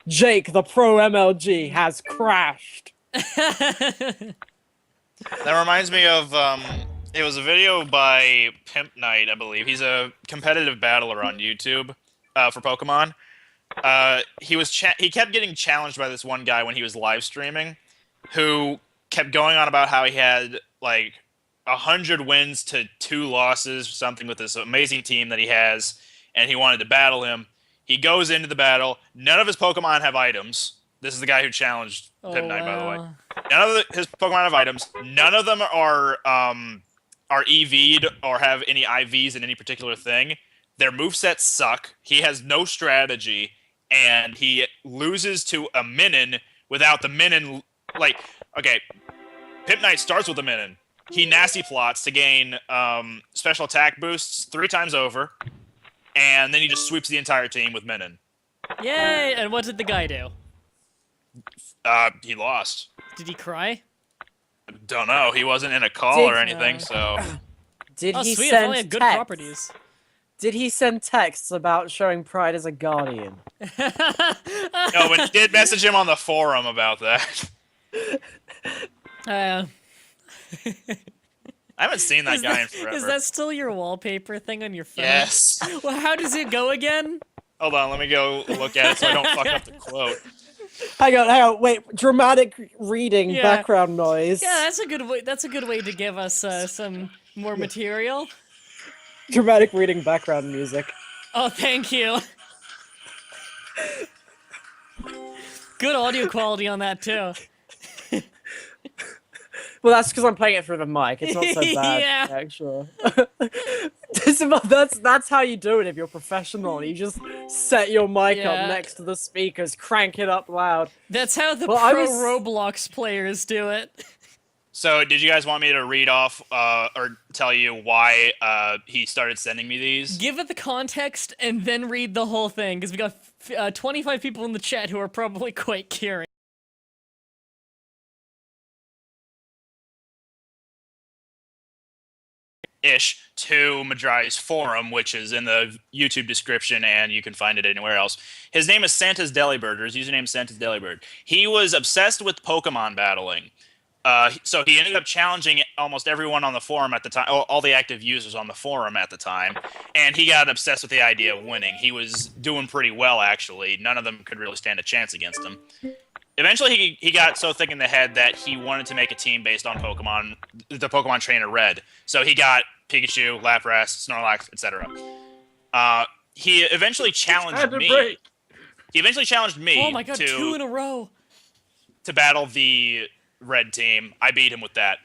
Jake, the Pro MLG, has crashed. That reminds me of it was a video by Pimp Knight, I believe. He's a competitive battler on YouTube for Pokemon. He kept getting challenged by this one guy when he was live streaming, who kept going on about how he had like 100 wins to 2 losses or something with this amazing team that he has, and he wanted to battle him. He goes into the battle. None of his Pokemon have items. This is the guy who challenged Pimp Knight, by the way. None of his Pokemon have items. None of them are EV'd or have any IVs in any particular thing. Their movesets suck. He has no strategy, and he loses to a Minin without the Minin. Like, okay, Pimp Knight starts with a Minin. He nasty plots to gain special attack boosts 3 times over, and then he just sweeps the entire team with Minin. Yay! And what did the guy do? He lost. Did he cry? Don't know. He wasn't in a call or anything, so... Did Oh, he sweet! I send finally had good texts? properties. Did he send texts about showing pride as a guardian? No, but he did message him on the forum about that. Uh, I haven't seen that guy in forever. Is that still your wallpaper thing on your phone? Yes. Well, how does it go again? Hold on, let me go look at it so I don't fuck up the quote. Hang on, wait. Dramatic reading, Yeah. background noise. Yeah, that's a good way. That's a good way to give us some more material. Dramatic reading, background music. Oh, thank you. Good audio quality on that too. Well, that's because I'm playing it through the mic. It's not so bad, Yeah. actually. That's how you do it if you're professional. You just set your mic Yeah. up next to the speakers, crank it up loud. That's how the Well, I pro was- Roblox players do it. So, did you guys want me to read off or tell you why he started sending me these? Give it the context and then read the whole thing, because we got 25 people in the chat who are probably quite curious. To Mah-Dry-Bread's forum, which is in the YouTube description, and you can find it anywhere else. His name is Santa's Delibird, or his username is Santa's Delibird. He was obsessed with Pokemon battling. So he ended up challenging almost everyone on the forum at the time, all the active users on the forum at the time, and he got obsessed with the idea of winning. He was doing pretty well, actually. None of them could really stand a chance against him. Eventually, he got so thick in the head that he wanted to make a team based on Pokemon, the Pokemon trainer Red. So he got Pikachu, Lapras, Snorlax, etc. He eventually challenged me. He eventually challenged me. Oh my god, 2 in a row. To battle the Red team. I beat him with that.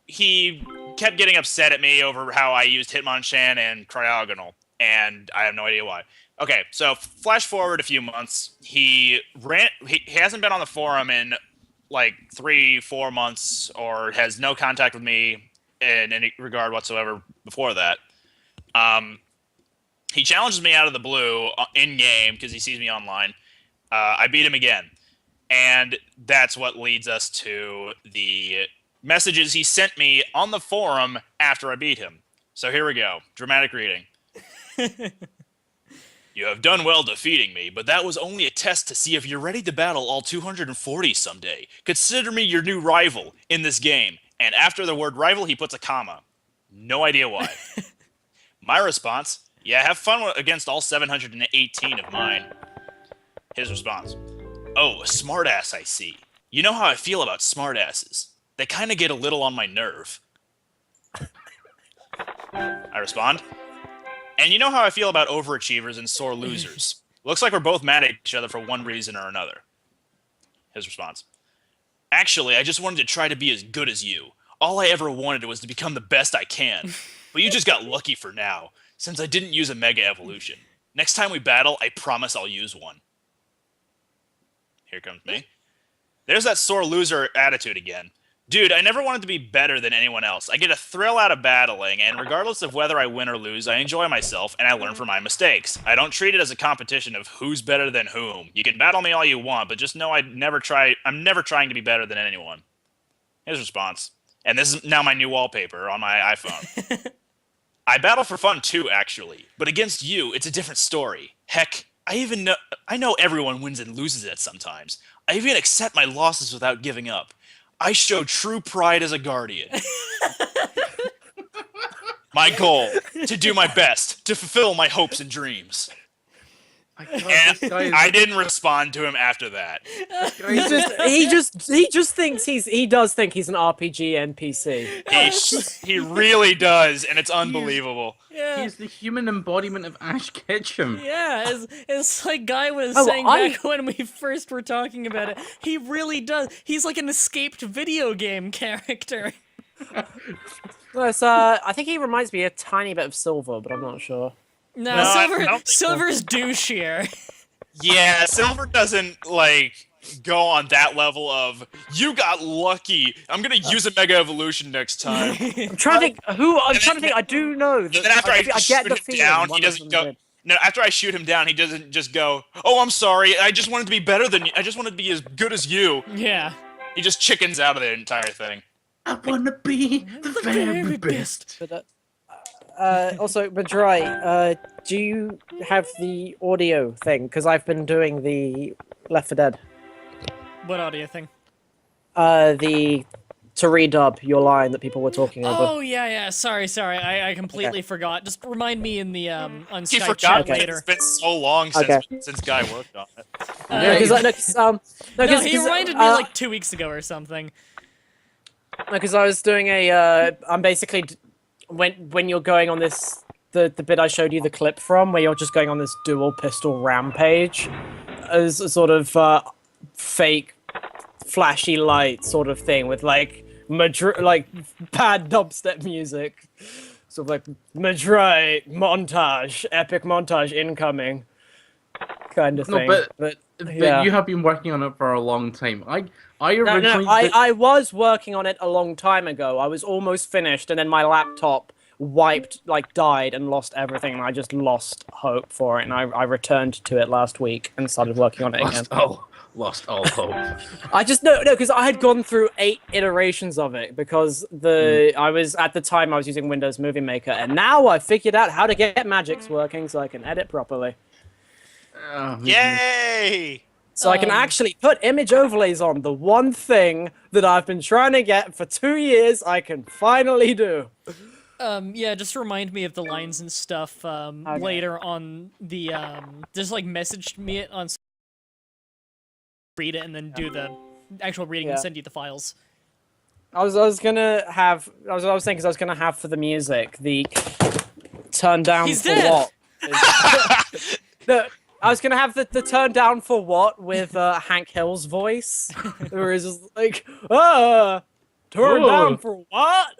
He kept getting upset at me over how I used Hitmonchan and Cryogonal, and I have no idea why. Okay, so flash forward a few months. He hasn't been on the forum in like 3-4 months, or has no contact with me in any regard whatsoever before that. He challenges me out of the blue in game because he sees me online. I beat him again, and that's what leads us to the messages he sent me on the forum after I beat him. So here we go. Dramatic reading. You have done well defeating me, but that was only a test to see if you're ready to battle all 240 someday. Consider me your new rival in this game. And after the word rival, he puts a comma. No idea why. My response, yeah, have fun against all 718 of mine. His response, oh, a smartass I see. You know how I feel about smartasses. They kind of get a little on my nerve. I respond, and you know how I feel about overachievers and sore losers. Looks like we're both mad at each other for one reason or another. His response, actually, I just wanted to try to be as good as you. All I ever wanted was to become the best I can. But you just got lucky for now, since I didn't use a Mega Evolution. Next time we battle, I promise I'll use one. Here comes me. There's that sore loser attitude again. Dude, I never wanted to be better than anyone else. I get a thrill out of battling, and regardless of whether I win or lose, I enjoy myself, and I learn from my mistakes. I don't treat it as a competition of who's better than whom. You can battle me all you want, but just know I'm never trying to be better than anyone. His response, and this is now my new wallpaper on my iPhone. I battle for fun too, actually, but against you, it's a different story. Heck, I know everyone wins and loses it sometimes. I even accept my losses without giving up. I show true pride as a guardian. My goal, to do my best, to fulfill my hopes and dreams. And I didn't respond to him after that. He just thinks he does think he's an RPG NPC. He really does, and it's unbelievable. Yeah. He's the human embodiment of Ash Ketchum. Yeah, as like Guy was Oh, saying back when we first were talking about it, he really does. He's like an escaped video game character. Yes, I think he reminds me a tiny bit of Silver, but I'm not sure. No, No, I don't think Silver's douchier. Yeah, Silver doesn't, like, go on that level of, you got lucky, I'm gonna use a Mega Evolution next time. I'm trying to think. I do know that. And then after I get shoot the him feeling down, one he of doesn't them go... did. No, after I shoot him down, he doesn't just go, oh, I'm sorry, I just wanted to be better than you, I just wanted to be as good as you. Yeah. He just chickens out of the entire thing. I wanna be the very best. But, also, Mah-Dry, do you have the audio thing? Because I've been doing the Left 4 Dead. What audio thing? To redub your line that people were talking over. Oh yeah. Sorry. I completely forgot. Just remind me in the on He Skype forgot chat that later. it's been so long since Guy worked on it. No, he reminded me like 2 weeks ago or something. Because I was doing I'm basically when you're going on this the bit I showed you the clip from, where you're just going on this dual pistol rampage as a sort of fake flashy light sort of thing with like bad dubstep music. sort of like Mah-Dry montage, epic montage incoming, kind of thing. But yeah. you have been working on it for a long time. I No, originally I was working on it a long time ago. I was almost finished, and then my laptop died and lost everything, and I just lost hope for it, and I returned to it last week and started working on it again. lost all hope. I just no, because I had gone through 8 iterations of it because I was at the time I was using Windows Movie Maker, and now I figured out how to get Magix working so I can edit properly. Yay! So I can actually put image overlays on. The one thing that I've been trying to get for 2 years, I can finally do. Yeah, just remind me of the lines and stuff later on the just like message me it on read it and then do the actual reading and send you the files. I was gonna have I was thinking 'cause I was gonna have for the music the turn down He's for dead! what. I was gonna have the turn down for what with Hank Hill's voice, where he's just like, turn down for what?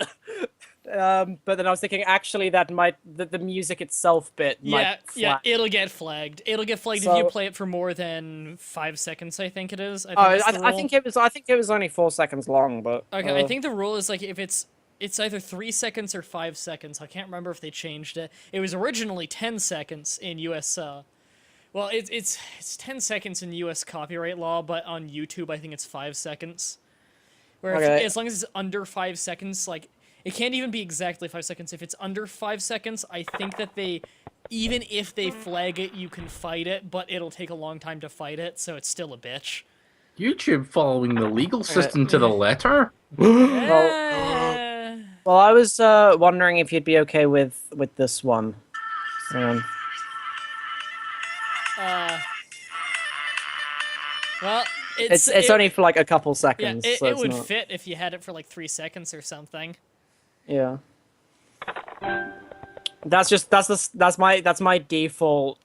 But then I was thinking, actually, that might the music itself bit might flag. It'll get flagged. It'll get flagged if you play it for more than 5 seconds. I think it is. I think it was only 4 seconds long, but okay. I think the rule is like if it's either 3 seconds or 5 seconds. I can't remember if they changed it. It was originally 10 seconds in US. Well, it's 10 seconds in U.S. copyright law, but on YouTube, I think it's 5 seconds. Where as long as it's under 5 seconds, like, it can't even be exactly 5 seconds. If it's under 5 seconds, I think that even if they flag it, you can fight it, but it'll take a long time to fight it, so it's still a bitch. YouTube following the legal system to the letter? Well, I was wondering if you'd be okay with this one. Well, it's only for like a couple seconds. Yeah, so it would not... fit if you had it for like 3 seconds or something. Yeah. That's my default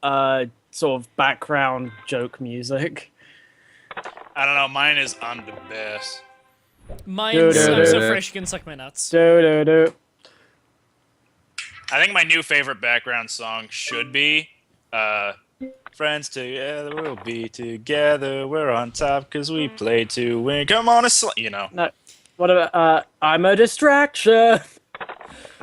sort of background joke music. I don't know. Mine is "I'm the best." Mine's "I'm so fresh you can suck my nuts." Do. I think my new favorite background song should be "Friends Together We'll Be Together. We're on top 'cause we play to win. Come on, you know." No. What about I'm a distraction?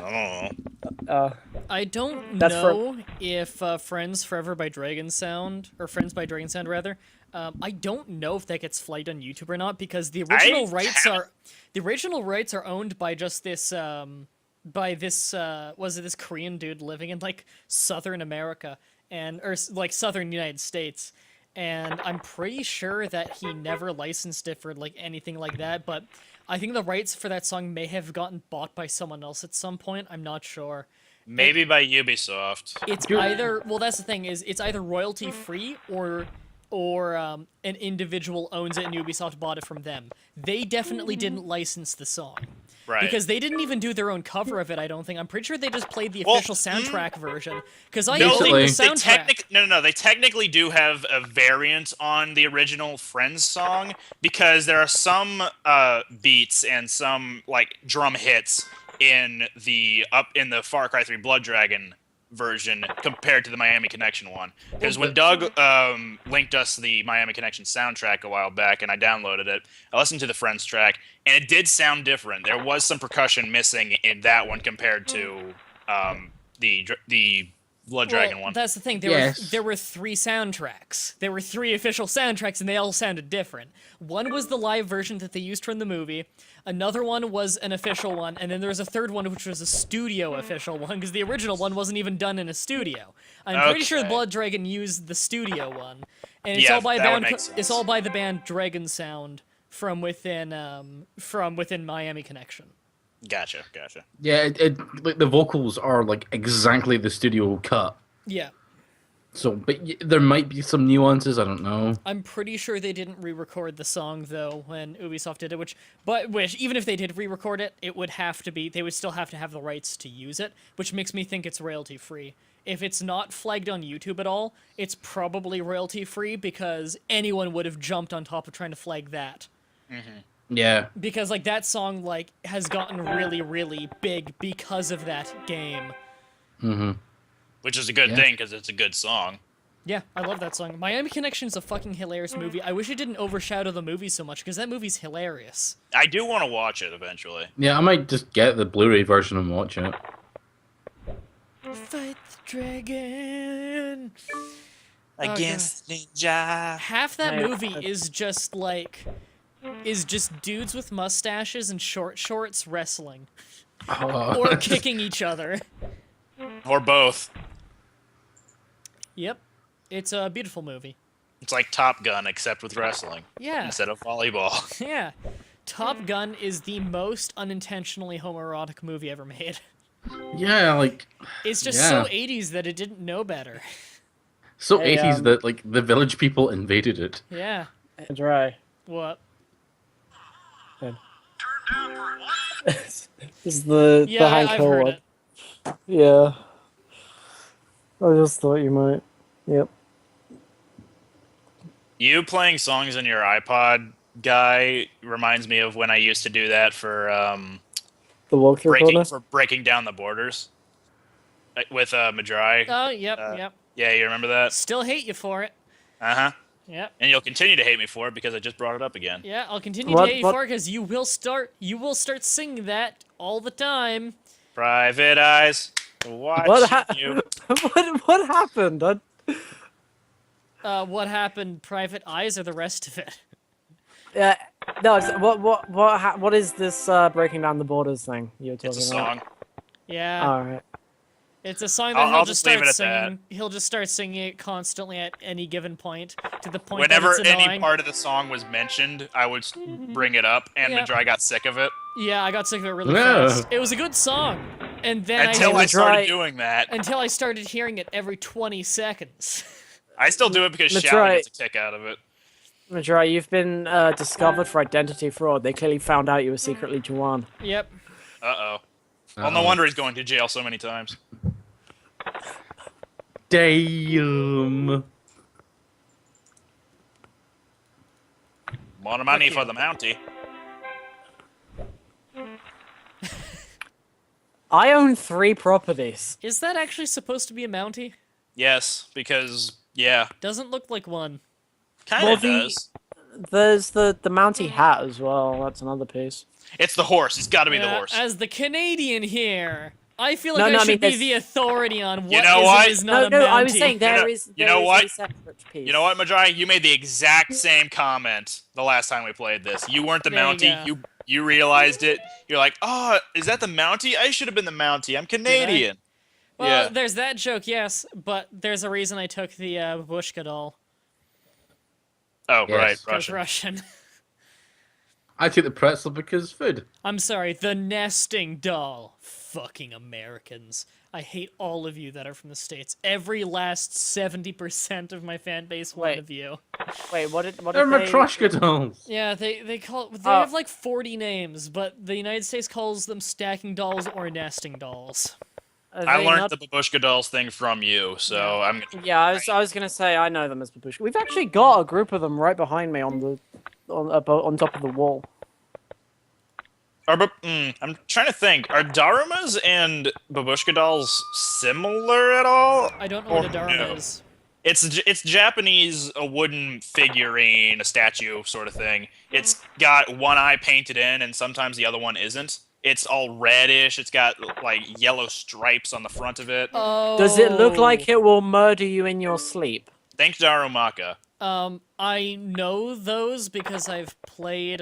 I don't know. I don't know if Friends Forever by Dragon Sound, or Friends by Dragon Sound rather, I don't know if that gets flagged on YouTube or not because the original rights are owned by just this this Korean dude living in like Southern America or like Southern United States, and I'm pretty sure that he never licensed it for like anything like that, but I think the rights for that song may have gotten bought by someone else at some point. I'm not sure. Maybe by Ubisoft. It's either that's the thing is it's either royalty free or an individual owns it and Ubisoft bought it from them. They definitely didn't license the song. Right. Because they didn't even do their own cover of it, I don't think. I'm pretty sure they just played the official soundtrack version. Because I own the soundtrack. They technically do have a variant on the original Friends song because there are some beats and some like drum hits in the Far Cry 3 Blood Dragon version compared to the Miami Connection one. Because when Doug linked us the Miami Connection soundtrack a while back and I downloaded it, I listened to the Friends track and it did sound different. There was some percussion missing in that one compared to the Blood Dragon one. That's the thing. There were 3 soundtracks. There were 3 official soundtracks, and they all sounded different. One was the live version that they used from the movie. Another one was an official one, and then there was a third one, which was a studio official one, because the original one wasn't even done in a studio. I'm pretty sure Blood Dragon used the studio one, and it's all by it's all by the band Dragon Sound from within Miami Connection. Gotcha. Yeah, like the vocals are like exactly the studio cut. Yeah. So, but there might be some nuances. I don't know. I'm pretty sure they didn't re-record the song though when Ubisoft did it. Which even if they did re-record it, they would still have to have the rights to use it, which makes me think it's royalty free. If it's not flagged on YouTube at all, it's probably royalty free because anyone would have jumped on top of trying to flag that. Mm-hmm. Yeah. Because like that song like has gotten really, really big because of that game. Mm-hmm. Which is a good Yeah. thing because it's a good song. Yeah, I love that song. Miami Connection's a fucking hilarious movie. I wish it didn't overshadow the movie so much, because that movie's hilarious. I do want to watch it eventually. Yeah, I might just get the Blu-ray version and watch it. Fight the dragon! Against Ninja. Half that Hey, movie is just dudes with mustaches and short shorts wrestling. Or kicking each other. Or both. Yep. It's a beautiful movie. It's like Top Gun, except with wrestling. Yeah. Instead of volleyball. Yeah. Top Gun is the most unintentionally homoerotic movie ever made. Yeah, like... It's just Yeah. so 80s that it didn't know better. So Hey, 80s that, like, the village people invaded it. Yeah. Dry. What? This is the Yeah, Hank I've Hill heard one. it. Yeah. I just thought you might. Yep. You playing songs on your iPod, guy, reminds me of when I used to do that for The walkthrough corner. breaking down the borders with Mah-Dry. Oh, yep, Uh, yep. Yeah, you remember that? Still hate you for it. Uh-huh. Yep. And you'll continue to hate me for it because I just brought it up again. Yeah, I'll continue What- to hate you what- for it because you will start singing that all the time. Private eyes watching What, you. what happened? What happened? Private Eyes or the rest of it? No. What is this breaking down the borders thing you're talking It's a about? song. Yeah. All right. It's a song that I'll he'll just just leave start it at singing. He'll just start singing it constantly at any given point, to the point Whenever that it's annoying. any part of the song was mentioned, I would bring it up, and Yeah. Mah-Dry got sick of it. Yeah, I got sick of it really Yeah. fast. It was a good song, and then Until I Mah-Dry- started doing that. until I started hearing it every 20 seconds. I still do it because Mah-Dry- Shally gets a kick out of it. Mah-Dry, you've been discovered for identity fraud. They clearly found out you were secretly Juwan. Yep. Uh-oh. Well, no wonder he's going to jail so many times. Damn. More money Fuck for you. the Mountie. I own 3 properties. Is that actually supposed to be a Mountie? Yes, because, yeah, Doesn't look like one. kind Well, of the- does. There's the Mountie hat as well. That's another piece. It's the horse. It's got to be the Yeah, horse. As the Canadian here, I feel No, like no, I I should mean, be there's- the authority on what You know is what? and is not No, a Mountie. I was saying there know- is you know there is what? a separate piece. You know what, Mah-Dry? You made the exact same comment the last time we played this. You weren't the There you Mountie. go. You realized it. You're like, oh, is that the Mountie? I should have been the Mountie. I'm Canadian. Well, Yeah. there's that joke, yes, but there's a reason I took the Babushka doll. Oh, Yes. right, Because Russian. Russian. I took the pretzel because food. I'm sorry, the nesting doll. Fucking Americans. I hate all of you that are from the States. Every last 70% of my fan base, one Wait. of you. Wait, what did They're they... Matryoshka dolls. Yeah, they call they Oh. have like 40 names, but the United States calls them stacking dolls or nesting dolls. are I they learned not- the Babushka dolls thing from you, so I'm gonna... Yeah, I was gonna say I know them as Babushka. We've actually got a group of them right behind me on top of the wall. I'm trying to think. Are Darumas and Babushka dolls similar at all? I don't know what a Or Dharma no? is. It's Japanese, a wooden figurine, a statue sort of thing. It's got one eye painted in, and sometimes the other one isn't. It's all reddish. It's got like yellow stripes on the front of it. Oh. Does it look like it will murder you in your sleep? Think Darumaka. I know those because I've played,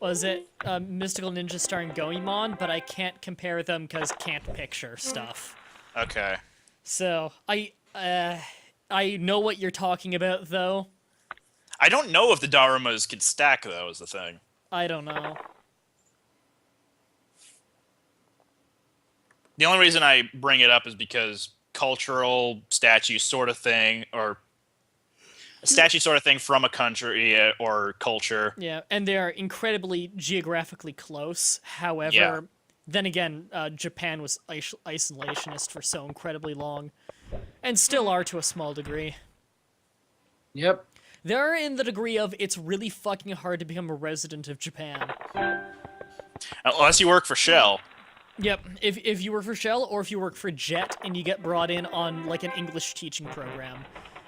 was it Mystical Ninja starring Goemon, but I can't compare them because can't picture stuff. Okay. So, I know what you're talking about, though. I don't know if the Darumas can stack, though, is the thing. I don't know. The only reason I bring it up is because cultural statue sort of thing, or a statue sort of thing from a country or culture. Yeah, and they are incredibly geographically close. However, Yeah. then again, Japan was isolationist for so incredibly long, and still are to a small degree. Yep. They're in the degree of it's really fucking hard to become a resident of Japan. Unless you work for Shell. Yep, if you work for Shell or if you work for Jet and you get brought in on like an English teaching program.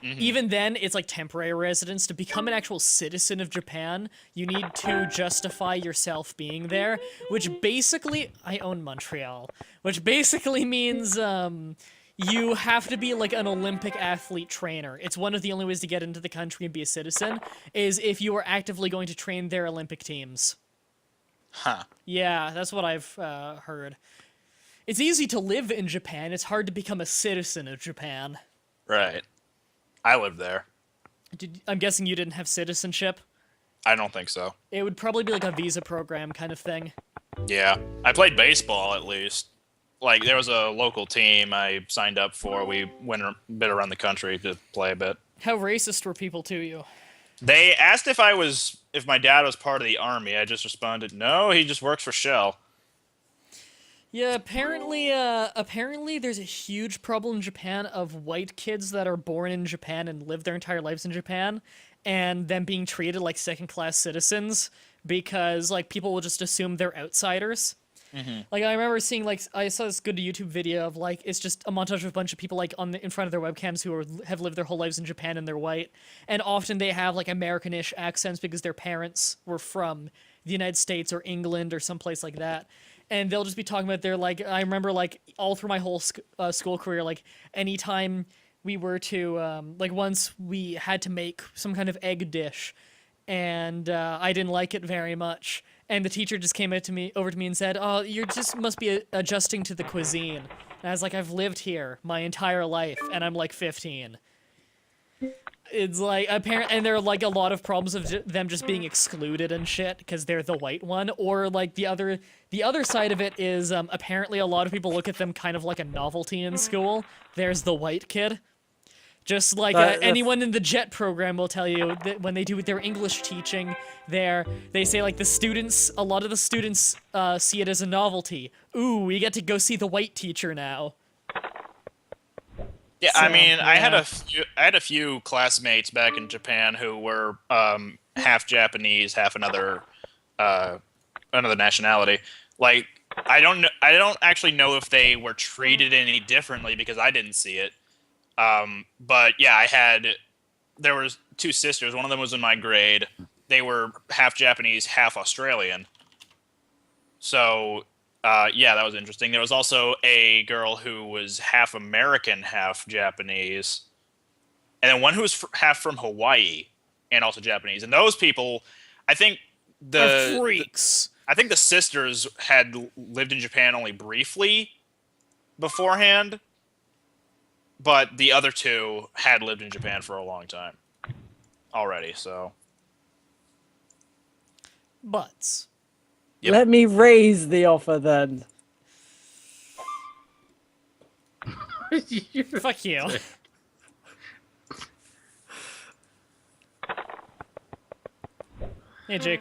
Even then, it's like temporary residence. To become an actual citizen of Japan, you need to justify yourself being there, which basically, I own Montreal, which basically means you have to be like an Olympic athlete trainer. It's one of the only ways to get into the country and be a citizen, is if you are actively going to train their Olympic teams. Huh. Yeah, that's what I've heard. It's easy to live in Japan, it's hard to become a citizen of Japan. Right. I lived there. I'm guessing you didn't have citizenship? I don't think so. It would probably be like a visa program kind of thing. Yeah. I played baseball, at least. Like, there was a local team I signed up for. We went a bit around the country to play a bit. How racist were people to you? They asked if my dad was part of the army. I just responded, no, he just works for Shell. Yeah, apparently there's a huge problem in Japan of white kids that are born in Japan and live their entire lives in Japan, and them being treated like second-class citizens because, like, people will just assume they're outsiders. Like, I remember seeing, like, I saw this good YouTube video of, like, it's just a montage of a bunch of people, like, in front of their webcams who have lived their whole lives in Japan and they're white, and often they have, like, American-ish accents because their parents were from the United States or England or someplace like that. And they'll just be talking about their, like, I remember, like, all through my whole school career, like, anytime we were to, like, once we had to make some kind of egg dish, and I didn't like it very much, and the teacher just came over to me and said, oh, you just must be adjusting to the cuisine. And I was like, I've lived here my entire life, and I'm, like, 15. It's like and there are like a lot of problems of them just being excluded and shit because they're the white one, or like the other side of it is apparently a lot of people look at them kind of like a novelty in school. There's the white kid. Just like anyone in the JET program will tell you that when they do their English teaching there, they say like a lot of the students see it as a novelty. Ooh, we get to go see the white teacher now. Yeah, So, I mean, yeah. I had a few classmates back in Japan who were half Japanese, half another nationality. Like, I don't actually know if they were treated any differently because I didn't see it. But yeah, there was two sisters. One of them was in my grade. They were half Japanese, half Australian. So. Yeah, that was interesting. There was also a girl who was half American, half Japanese, and then one who was half from Hawaii and also Japanese. And those people, I think Are freaks. I think the sisters had lived in Japan only briefly beforehand, but the other two had lived in Japan for a long time already. So, Butts. Yep. Let me raise the offer then. Fuck you. Hey, Jake.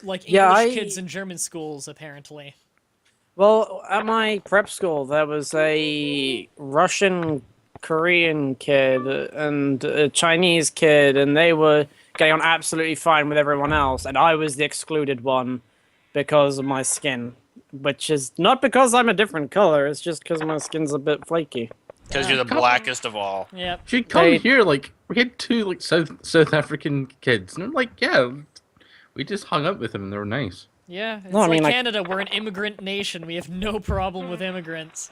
Like English kids in German schools, apparently. Well, at my prep school, there was a Russian, Korean kid and a Chinese kid, and they were getting on absolutely fine with everyone else, and I was the excluded one because of my skin, which is not because I'm a different color, it's just because my skin's a bit flaky. because you're the blackest of all. Yep. She come here, like, we had two, like, South African kids, and I'm like, yeah, we just hung out with them, and they were nice. Yeah, it's No, I like mean, like- Canada, we're an immigrant nation. We have no problem with immigrants.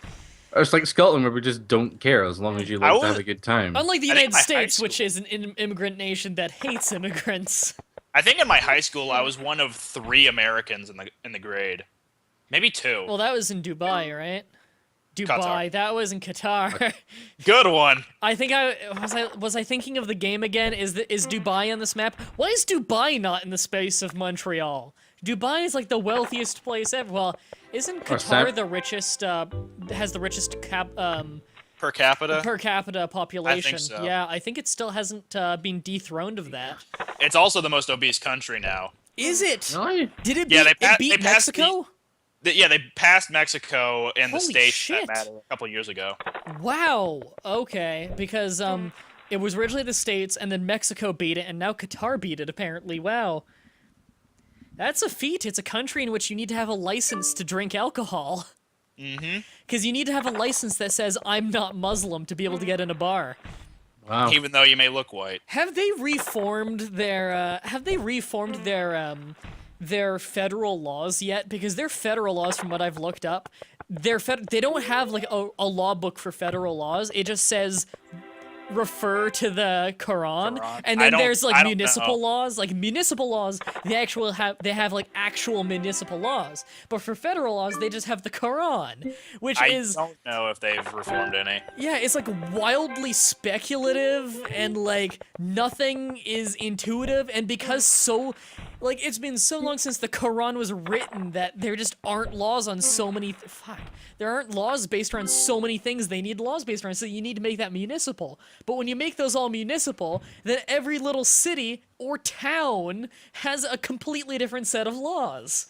It's like Scotland, where we just don't care as long as you like to have a good time. Unlike the I think United my high States, which school- is an immigrant nation that hates immigrants. I think in my high school, I was one of 3 Americans in the grade, maybe 2. Well, that was in Dubai, right? Dubai. Qatar. That was in Qatar. Good one. I think was I thinking of the game again? Is Dubai on this map? Why is Dubai not in the space of Montreal? Dubai is like the wealthiest place ever. Well, isn't Qatar the richest? Has the richest Per capita. per capita population? so. Yeah, I think it still hasn't been dethroned of that. It's also the most obese country now. Is it? Really? Did it Yeah, beat, they it beat passed Mexico? Yeah, they passed Mexico and the Holy states shit. that matter a couple of years ago. Wow. Okay, because it was originally the States, and then Mexico beat it, and now Qatar beat it. Apparently, wow. That's a feat. It's a country in which you need to have a license to drink alcohol. Mm-hmm. Because you need to have a license that says I'm not Muslim to be able to get in a bar. Wow. Even though you may look white. Have they reformed their their federal laws yet? Because their federal laws, from what I've looked up, they don't have like a law book for federal laws. It just says refer to the Quran, and then there's like municipal laws. Like municipal laws, they have like actual municipal laws. But for federal laws, they just have the Quran, which I is don't know if they've reformed any. yeah, it's like wildly speculative and like nothing is intuitive, and because like it's been so long since the Quran was written that there just aren't laws on so many there aren't laws based around so many things they need laws based around, so you need to make that municipal. But when you make those all municipal, then every little city or town has a completely different set of laws.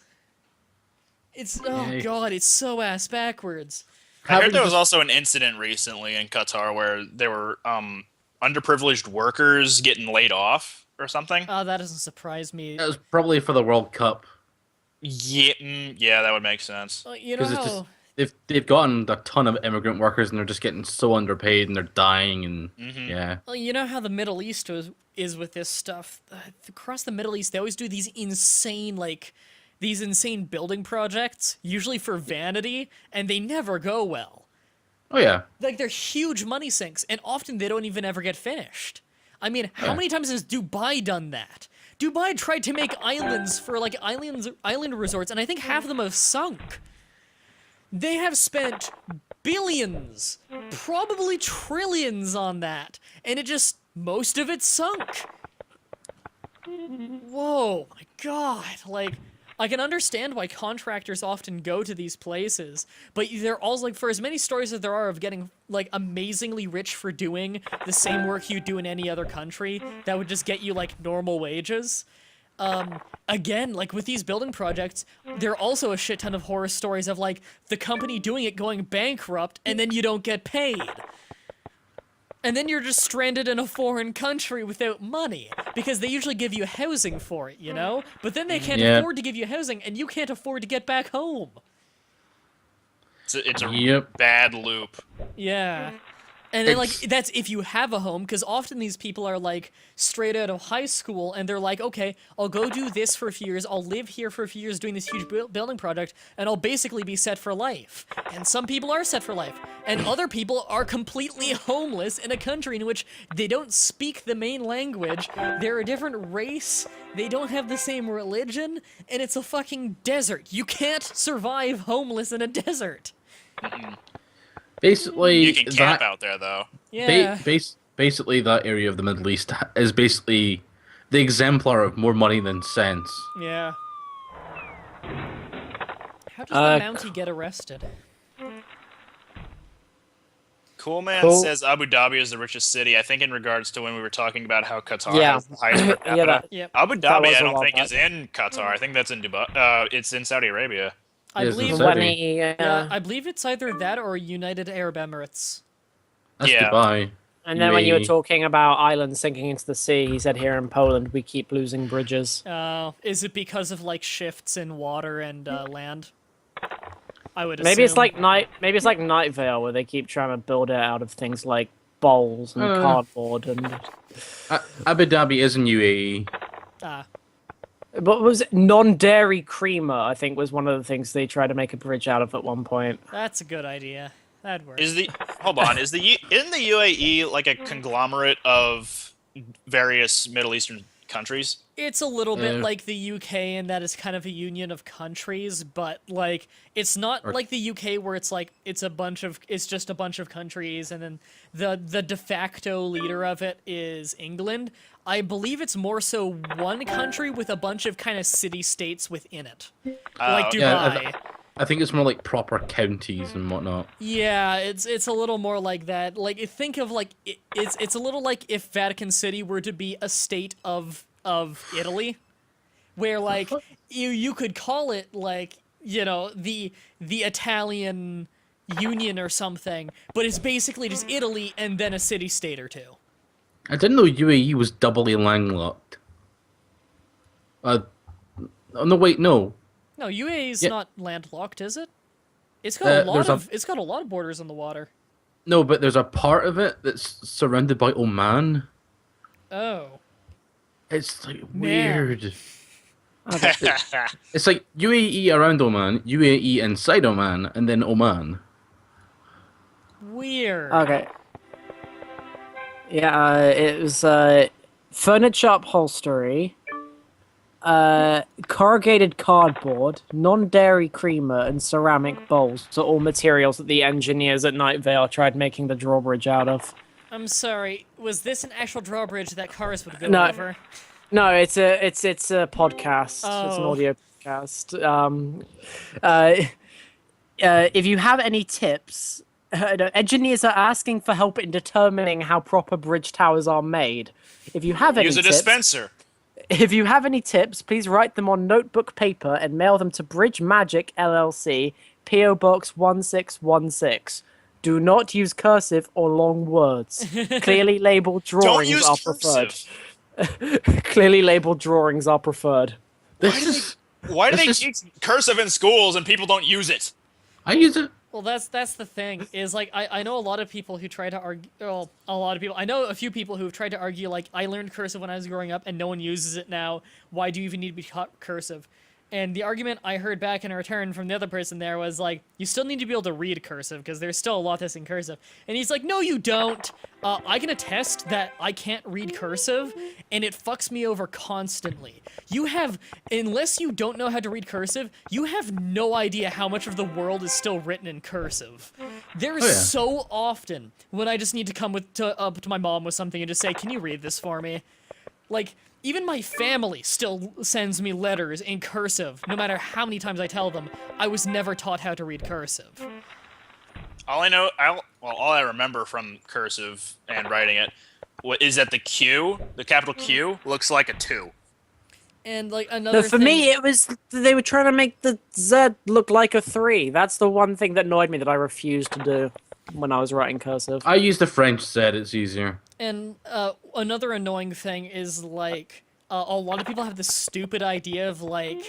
It's oh god, it's so ass backwards. I heard there was also an incident recently in Qatar where there were underprivileged workers getting laid off or something. Oh, that doesn't surprise me. That was probably for the World Cup. Yeah, yeah, that would make sense. You know Because how... they've gotten a ton of immigrant workers and they're just getting so underpaid and they're dying and yeah. Well, you know how the Middle East is with this stuff. Across the Middle East, they always do these insane building projects, usually for vanity, and they never go well. Oh yeah. Like they're huge money sinks, and often they don't even ever get finished. I mean, how many times has Dubai done that? Dubai tried to make islands for like island resorts, and I think half of them have sunk. They have spent billions, probably trillions on that, and most of it sunk. Whoa, my god, like, I can understand why contractors often go to these places, but they're also, like, for as many stories as there are of getting, like, amazingly rich for doing the same work you do in any other country, that would just get you, like, normal wages. Again, like with these building projects, there are also a shit ton of horror stories of like the company doing it going bankrupt and then you don't get paid. And then you're just stranded in a foreign country without money because they usually give you housing for it, you know? But then they can't afford to give you housing and you can't afford to get back home. It's a bad loop. Yeah. And then, like, that's if you have a home, because often these people are, like, straight out of high school, and they're like, okay, I'll go do this for a few years, I'll live here for a few years doing this huge building project, and I'll basically be set for life. And some people are set for life. And other people are completely homeless in a country in which they don't speak the main language, they're a different race, they don't have the same religion, and it's a fucking desert. You can't survive homeless in a desert. Basically, you can camp out there, though. Yeah. Basically, that area of the Middle East is basically the exemplar of more money than sense. Yeah. How does the Mountie get arrested? Cool Man says Abu Dhabi is the richest city. I think in regards to when we were talking about how Qatar has the highest per capita. Abu Dhabi, I don't think is in Qatar. I think that's in Dubai. It's in Saudi Arabia. I believe it's either that or United Arab Emirates. That's Dubai. And then when you were talking about islands sinking into the sea, he said here in Poland we keep losing bridges. Is it because of like shifts in water and land? I would assume. Maybe it's like Night Vale where they keep trying to build it out of things like bowls and cardboard and. Abu Dhabi is in UAE. But was it non-dairy creamer? I think was one of the things they tried to make a bridge out of at one point. That's a good idea. That'd work. Hold on? Isn't the UAE like a conglomerate of various Middle Eastern countries? It's a little bit like the UK in that it's kind of a union of countries, but like it's not like the UK where it's like it's just a bunch of countries, and then the de facto leader of it is England. I believe it's more so one country with a bunch of kind of city-states within it, like Dubai. Yeah, I think it's more like proper counties and whatnot. Yeah, it's a little more like that. Like think of like it's a little like if Vatican City were to be a state of Italy, where like you could call it like you know, the Italian Union or something, but it's basically just Italy and then a city-state or two. I didn't know UAE was doubly landlocked. Oh, no, wait, no. No, UAE's Yeah. not landlocked, is it? It's got There's a lot of borders on the water. No, but there's a part of it that's surrounded by Oman. Oh. It's like Man. weird. It's like UAE around Oman, UAE inside Oman, and then Oman. Weird. Okay. Yeah, it was furniture upholstery, corrugated cardboard, non-dairy creamer, and ceramic bowls are all materials that the engineers at Night Vale tried making the drawbridge out of. I'm sorry. Was this an actual drawbridge that cars would go No. over? No, it's a podcast. Oh. It's an audio podcast. If you have any tips, engineers are asking for help in determining how proper bridge towers are made. If you have any Use a tips, dispenser. If you have any tips, please write them on notebook paper and mail them to Bridge Magic LLC, PO Box 1616. Do not use cursive or long words. Clearly labeled Don't drawings use are preferred. cursive. Clearly labeled drawings are preferred. Why do they This teach cursive in schools and people don't use it? I use it. Well, that's the thing, is, like, I know a lot of people who try to argue, well, a lot of people, I know a few people who've tried to argue, like, I learned cursive when I was growing up and no one uses it now, why do you even need to be taught cursive? And the argument I heard back in return from the other person there was, like, you still need to be able to read cursive, because there's still a lot that's in cursive. And he's like, no, you don't! I can attest that I can't read cursive, and it fucks me over constantly. Unless you don't know how to read cursive, you have no idea how much of the world is still written in cursive. There's Oh, yeah. so often when I just need to come up to my mom with something and just say, can you read this for me? Like, even my family still sends me letters in cursive, no matter how many times I tell them I was never taught how to read cursive. All I remember from cursive and writing it is that the Q, the capital Q, looks like a 2. And, like, another No, for thing... me, it was they were trying to make the Z look like a 3. That's the one thing that annoyed me that I refused to do when I was writing cursive. I use the French Z, it's easier. And another annoying thing is, like, a lot of people have this stupid idea of, like,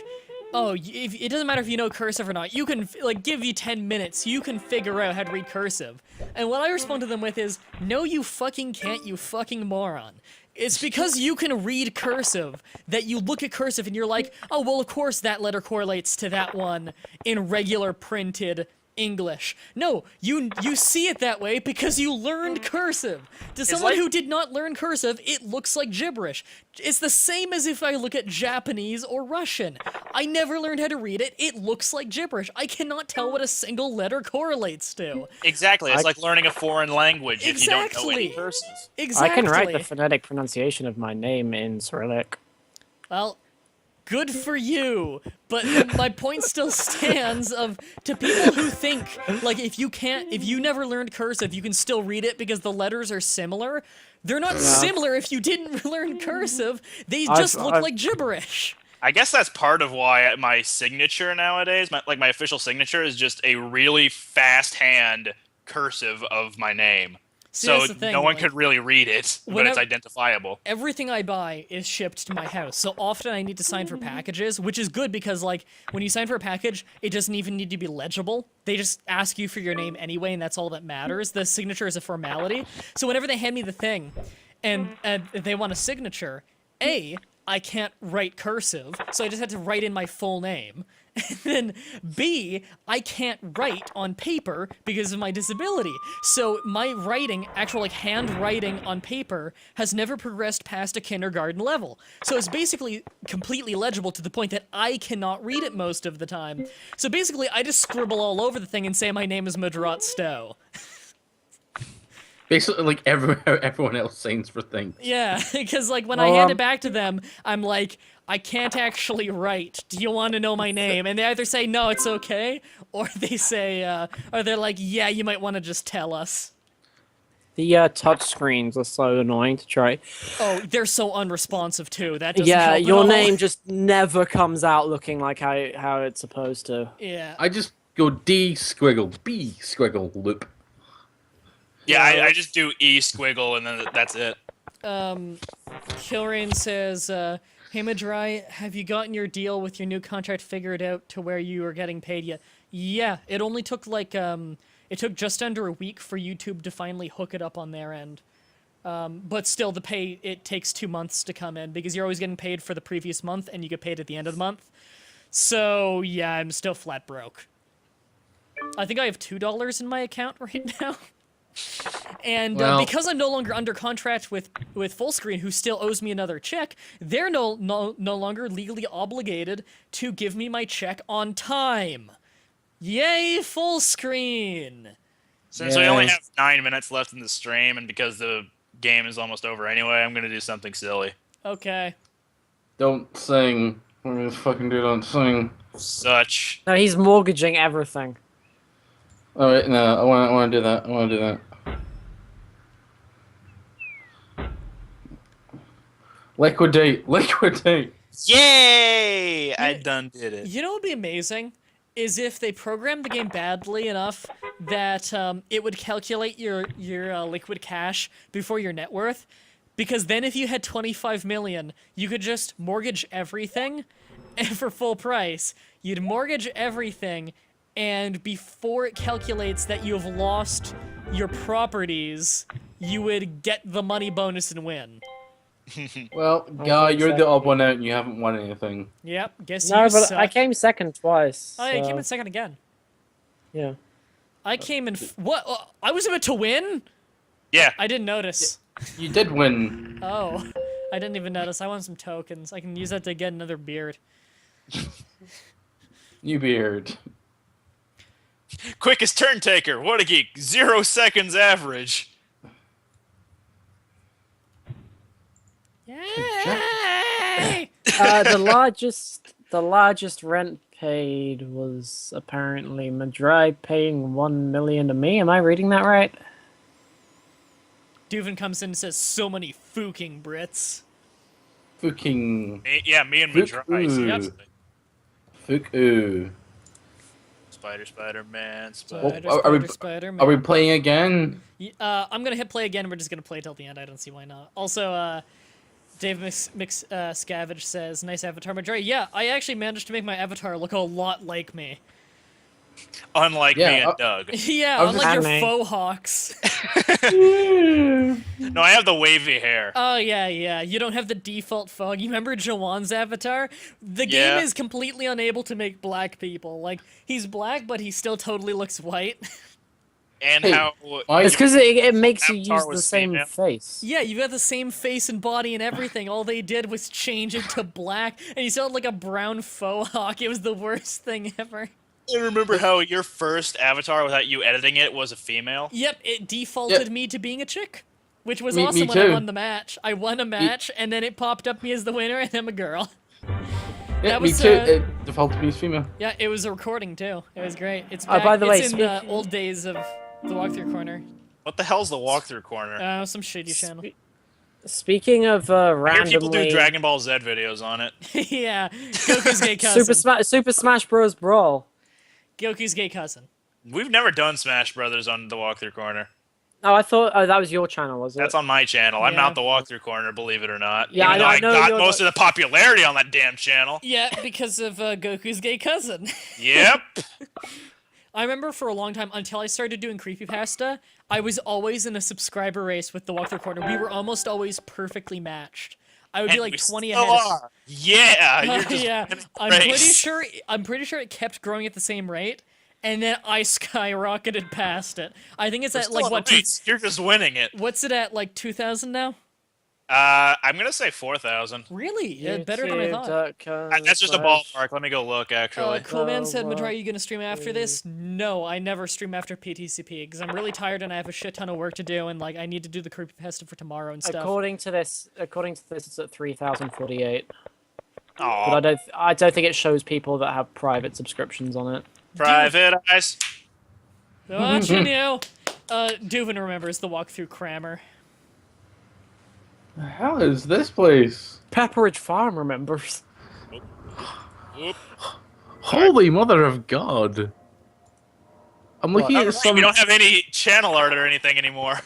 oh, it doesn't matter if you know cursive or not. You can, like, give you 10 minutes. You can figure out how to read cursive. And what I respond to them with is, no, you fucking can't, you fucking moron. It's because you can read cursive that you look at cursive and you're like, oh, well, of course that letter correlates to that one in regular printed English. No, you see it that way because you learned cursive. To someone who did not learn cursive, it looks like gibberish. It's the same as if I look at Japanese or Russian. I never learned how to read it. It looks like gibberish. I cannot tell what a single letter correlates to. Exactly. It's like learning a foreign language if you don't know any Exactly. cursive. Exactly. I can write the phonetic pronunciation of my name in Cyrillic. Well, good for you, but my point still stands to people who think, like, if you never learned cursive, you can still read it because the letters are similar. They're not similar if you didn't learn cursive. They just look like gibberish. I guess that's part of why my signature nowadays, my official signature, is just a really fast hand cursive of my name. See, So that's the thing, no one like, could really read it, but it's identifiable. Everything I buy is shipped to my house, so often I need to sign for packages, which is good because, like, when you sign for a package, it doesn't even need to be legible. They just ask you for your name anyway, and that's all that matters. The signature is a formality. So whenever they hand me the thing, and they want a signature, I can't write cursive, so I just had to write in my full name. And then B, I can't write on paper because of my disability. So my writing, actual, like, handwriting on paper, has never progressed past a kindergarten level. So it's basically completely illegible to the point that I cannot read it most of the time. So basically, I just scribble all over the thing and say my name is Mah-Dry-Bread Stowe. Basically, like everyone else signs for things. Yeah, because, like, when I hand it back to them, I'm like, I can't actually write. Do you want to know my name? And they either say, no, it's okay, or they say, or they're like, yeah, you might want to just tell us. The touch screens are so annoying to try. Oh, they're so unresponsive too. That doesn't Yeah, help at your all. name just never comes out looking like how it's supposed to. Yeah. I just go D squiggle, B squiggle loop. Yeah, I just do E squiggle and then that's it. Kilrain says, "Hey Mah-Dry, have you gotten your deal with your new contract figured out to where you are getting paid yet?" Yeah, it only took like it took just under a week for YouTube to finally hook it up on their end. But still, the pay, it takes 2 months to come in because you're always getting paid for the previous month and you get paid at the end of the month. So yeah, I'm still flat broke. I think I have $2 in my account right now. And Well, because I'm no longer under contract with Fullscreen, who still owes me another check, they're no longer legally obligated to give me my check on time. Yay, Fullscreen! Since we only have 9 minutes left in the stream, and because the game is almost over anyway, I'm gonna do something silly. Okay. Don't sing. What do you fucking do? Don't sing. Such. No, he's mortgaging everything. Oh wait, no, I want to do that. I want to do that. Liquidate, liquidate. Yay! I done did it. You know what would be amazing? Is if they programmed the game badly enough that it would calculate your liquid cash before your net worth, because then if you had 25 million, you could just mortgage everything, and for full price, you'd mortgage everything, and before it calculates that you have lost your properties, you would get the money bonus and win. Well, Guy, you're the odd one out and you haven't won anything. Yep, guess No, you but suck. I came second twice. Oh, yeah, I so- came in second again. Yeah. I came in. What? I was about to win? Yeah. I didn't notice. You did win. Oh, I didn't even notice. I want some tokens. I can use that to get another beard. You beard. Quickest turn taker. What a geek. 0 seconds average. Yay! The largest rent paid was apparently Mah-Dry paying 1 million to me. Am I reading that right? Duvin comes in and says, "So many fucking Brits." Fucking. Me and Fuck, Mah-Dry. ooh. Seriously. Fuck ooh. Spider-Man. Spider-Man. Are we playing again? I'm gonna hit play again. We're just gonna play till the end. I don't see why not. Also, Dave Scavenge says, "Nice avatar, Mah-Dry." Yeah, I actually managed to make my avatar look a lot like me. Unlike me and Doug. Yeah, I was unlike your just- faux hawks. No, I have the wavy hair. Oh, yeah. You don't have the default fog. You remember Jawan's avatar? The game Yeah. is completely unable to make black people. Like, he's black, but he still totally looks white. And Hey, how... why- It's because it makes you Avatar use the was same female. face. Yeah, you got the same face and body and everything. All they did was change it to black, and you sound like a brown faux hawk. It was the worst thing ever. I remember how your first avatar without you editing it was a female. Yep, it defaulted Yep. me to being a chick, which was Me awesome when I too. won the match. I won a match, and then it popped up me as the winner, and I'm a girl. Yeah, That me was, too. uh, It defaulted me as female. Yeah, it was a recording too. It was great. It's Oh, back. by the way, it's in the speaking- old days of the walkthrough corner. What the hell's the walkthrough corner? Some shitty channel. Speaking of I hear randomly... people do Dragon Ball Z videos on it. Yeah, Goku's gay cousin. Super Smash Bros. Brawl. Goku's gay cousin. We've never done Smash Brothers on the walkthrough corner. Oh, I thought... Oh, that was your channel, was it? That's on my channel. I'm Yeah. not the walkthrough corner, believe it or not. Yeah, Even though I know got you're most not- of the popularity on that damn channel. Yeah, because of Goku's gay cousin. Yep. I remember for a long time, until I started doing creepypasta, I was always in a subscriber race with the walkthrough corner. We were almost always perfectly matched. I would be And like we 20 still ahead. are. Yeah, you're just Yeah, winning the I'm pretty race. sure. I'm pretty sure it kept growing at the same rate, and then I skyrocketed past it. I think it's We're at still like on what? the race. You're just winning it. What's it at? Like 2,000 now? I'm gonna say 4,000. Really? Yeah, better than I thought. That's just a ballpark. Let me go look. Actually, Cool Man said, Oh, "Mah-Dry, are you gonna stream after this?" No, I never stream after PTCP because I'm really tired and I have a shit ton of work to do, and like I need to do the creepypasta for tomorrow and stuff. According to this, it's at 3,048. Aw, But I don't think it shows people that have private subscriptions on it. private eyes. Watching you. Duvin remembers the walkthrough Crammer. The hell is this place? Pepperidge Farm remembers. Oop. Holy mother of God! I'm looking Oh, at right, some. we don't have any channel art or anything anymore.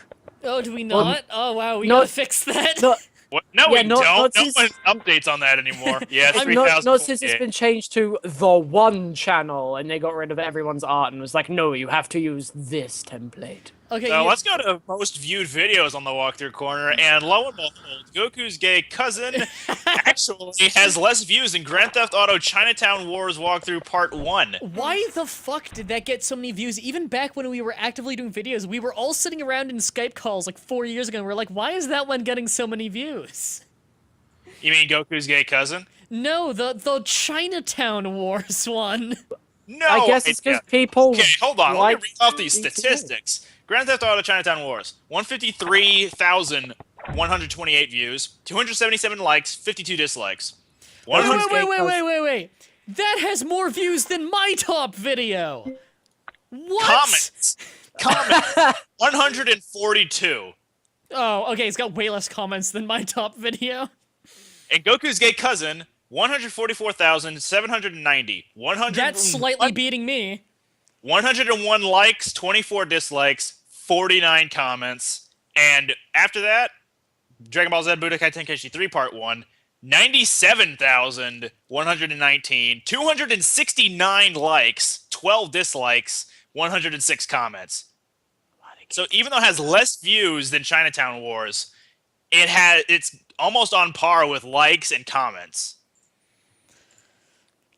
Oh, do we Well, not? Oh, wow, we no- gotta fix that. No, What? No, Yeah, we no- don't. no, No one updates on that anymore. Yeah, not 3000. since it's been changed to the one channel, and they got rid of everyone's art and was like, no, you have to use this template. Okay, So let's go to most viewed videos on the walkthrough corner, and lo and behold, Goku's gay cousin actually has less views than Grand Theft Auto Chinatown Wars walkthrough Part 1. why the fuck did that get so many views? Even back when we were actively doing videos, we were all sitting around in Skype calls like 4 years ago, and we're like, why is that one getting so many views? You mean Goku's gay cousin? No, the Chinatown Wars one. No! I guess it's because yeah. people. Okay, hold on. Let like me read off these GTA. statistics. Grand Theft Auto Chinatown Wars, 153,128 views, 277 likes, 52 dislikes. Wait, 100 wait. That has more views than my top video. What? comments. 142. Oh, okay, it's got way less comments than my top video. And Goku's gay cousin, 144,790. That's slightly beating me. 101 likes, 24 dislikes, 49 comments. And after that, Dragon Ball Z Budokai Tenkaichi 3 Part 1, 97,119, 269 likes, 12 dislikes, 106 comments. So even though it has less views than Chinatown Wars, it's almost on par with likes and comments.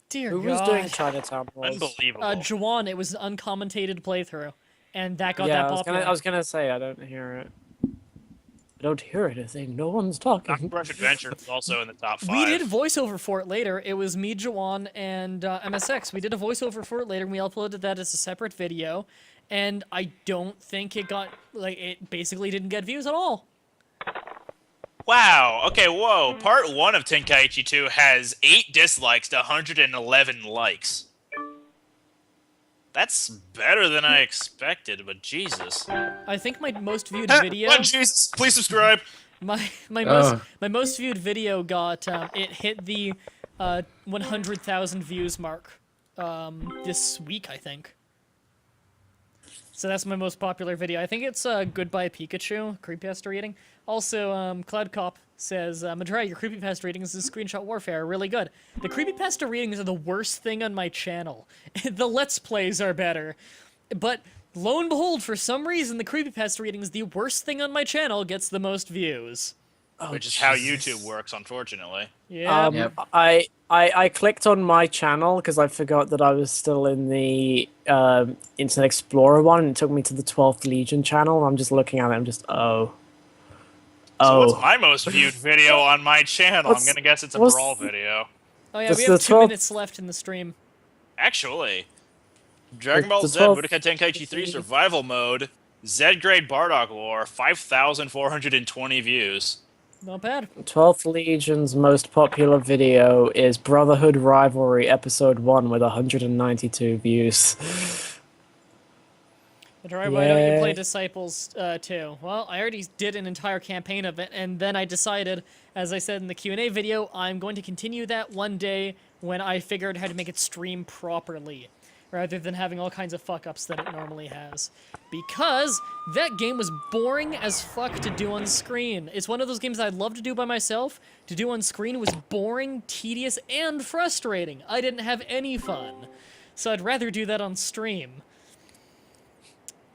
Dear Who God. was doing Chinatown Wars? Unbelievable. Juwan, it was an uncommented playthrough. And that got Yeah, that I popular. was gonna say I don't hear it. I don't hear anything. No one's talking. Brush Adventure is also in the top 5. We did a voiceover for it later. It was me, Juwan, and MSX. We did a voiceover for it later, and we uploaded that as a separate video. And I don't think it got, like, it basically didn't get views at all. Wow. Okay, whoa. Part 1 of Tenkaichi 2 has 8 dislikes to 111 likes. That's better than I expected, but Jesus. I think my most viewed Come video... on, Jesus. Please subscribe. My most viewed video got it hit the 100,000 views mark this week, I think. So that's my most popular video. I think it's Goodbye Pikachu creepypasta reading. Also, Cloud Cop says, Mah-Dry, your creepypasta readings is Screenshot Warfare are really good. The creepypasta readings are the worst thing on my channel. The Let's Plays are better. But lo and behold, for some reason, the creepypasta readings, the worst thing on my channel, gets the most views. Which is how YouTube works, unfortunately. Yeah. Yep. I clicked on my channel because I forgot that I was still in the Internet Explorer one, and it took me to the 12th Legion channel. And I'm just looking at it. I'm just So what's my most viewed video on my channel? I'm What's- gonna guess it's a what's- Brawl video. Oh yeah, That's we have the 2 12th minutes left in the stream. Actually, Dragon The Ball Z 12th Budokai Tenkaichi 3 Survival Mode, Z-grade Bardock lore, 5,420 views. Not bad. 12th Legion's most popular video is Brotherhood Rivalry Episode 1 with 192 views. Mah-Dry, why don't you play Yay. Disciples 2? Well, I already did an entire campaign of it, and then I decided, as I said in the Q&A video, I'm going to continue that one day when I figured out how to make it stream properly, rather than having all kinds of fuck-ups that it normally has. Because that game was boring as fuck to do on screen. It's one of those games I'd love to do by myself. To do on screen was boring, tedious, and frustrating. I didn't have any fun. So I'd rather do that on stream.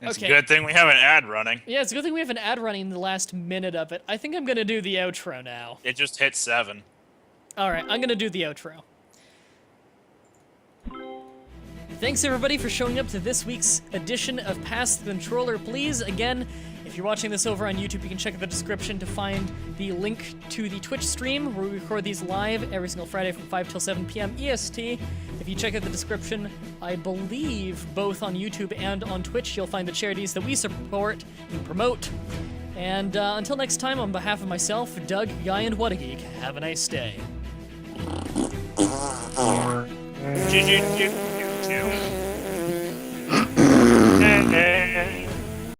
It's Okay. a good thing we have an ad running. Yeah, it's a good thing we have an ad running in the last minute of it. I think I'm gonna do the outro now. It just hit 7. Alright, I'm gonna do the outro. Thanks everybody for showing up to this week's edition of Pass the Controller. Please, again, if you're watching this over on YouTube, you can check the description to find the link to the Twitch stream where we record these live every single Friday from 5 till 7 p.m. EST. If you check out the description, I believe both on YouTube and on Twitch, you'll find the charities that we support and promote. And until next time, on behalf of myself, Doug, Guy, and What a Geek, have a nice day. Choo-choo-choo-choo-choo.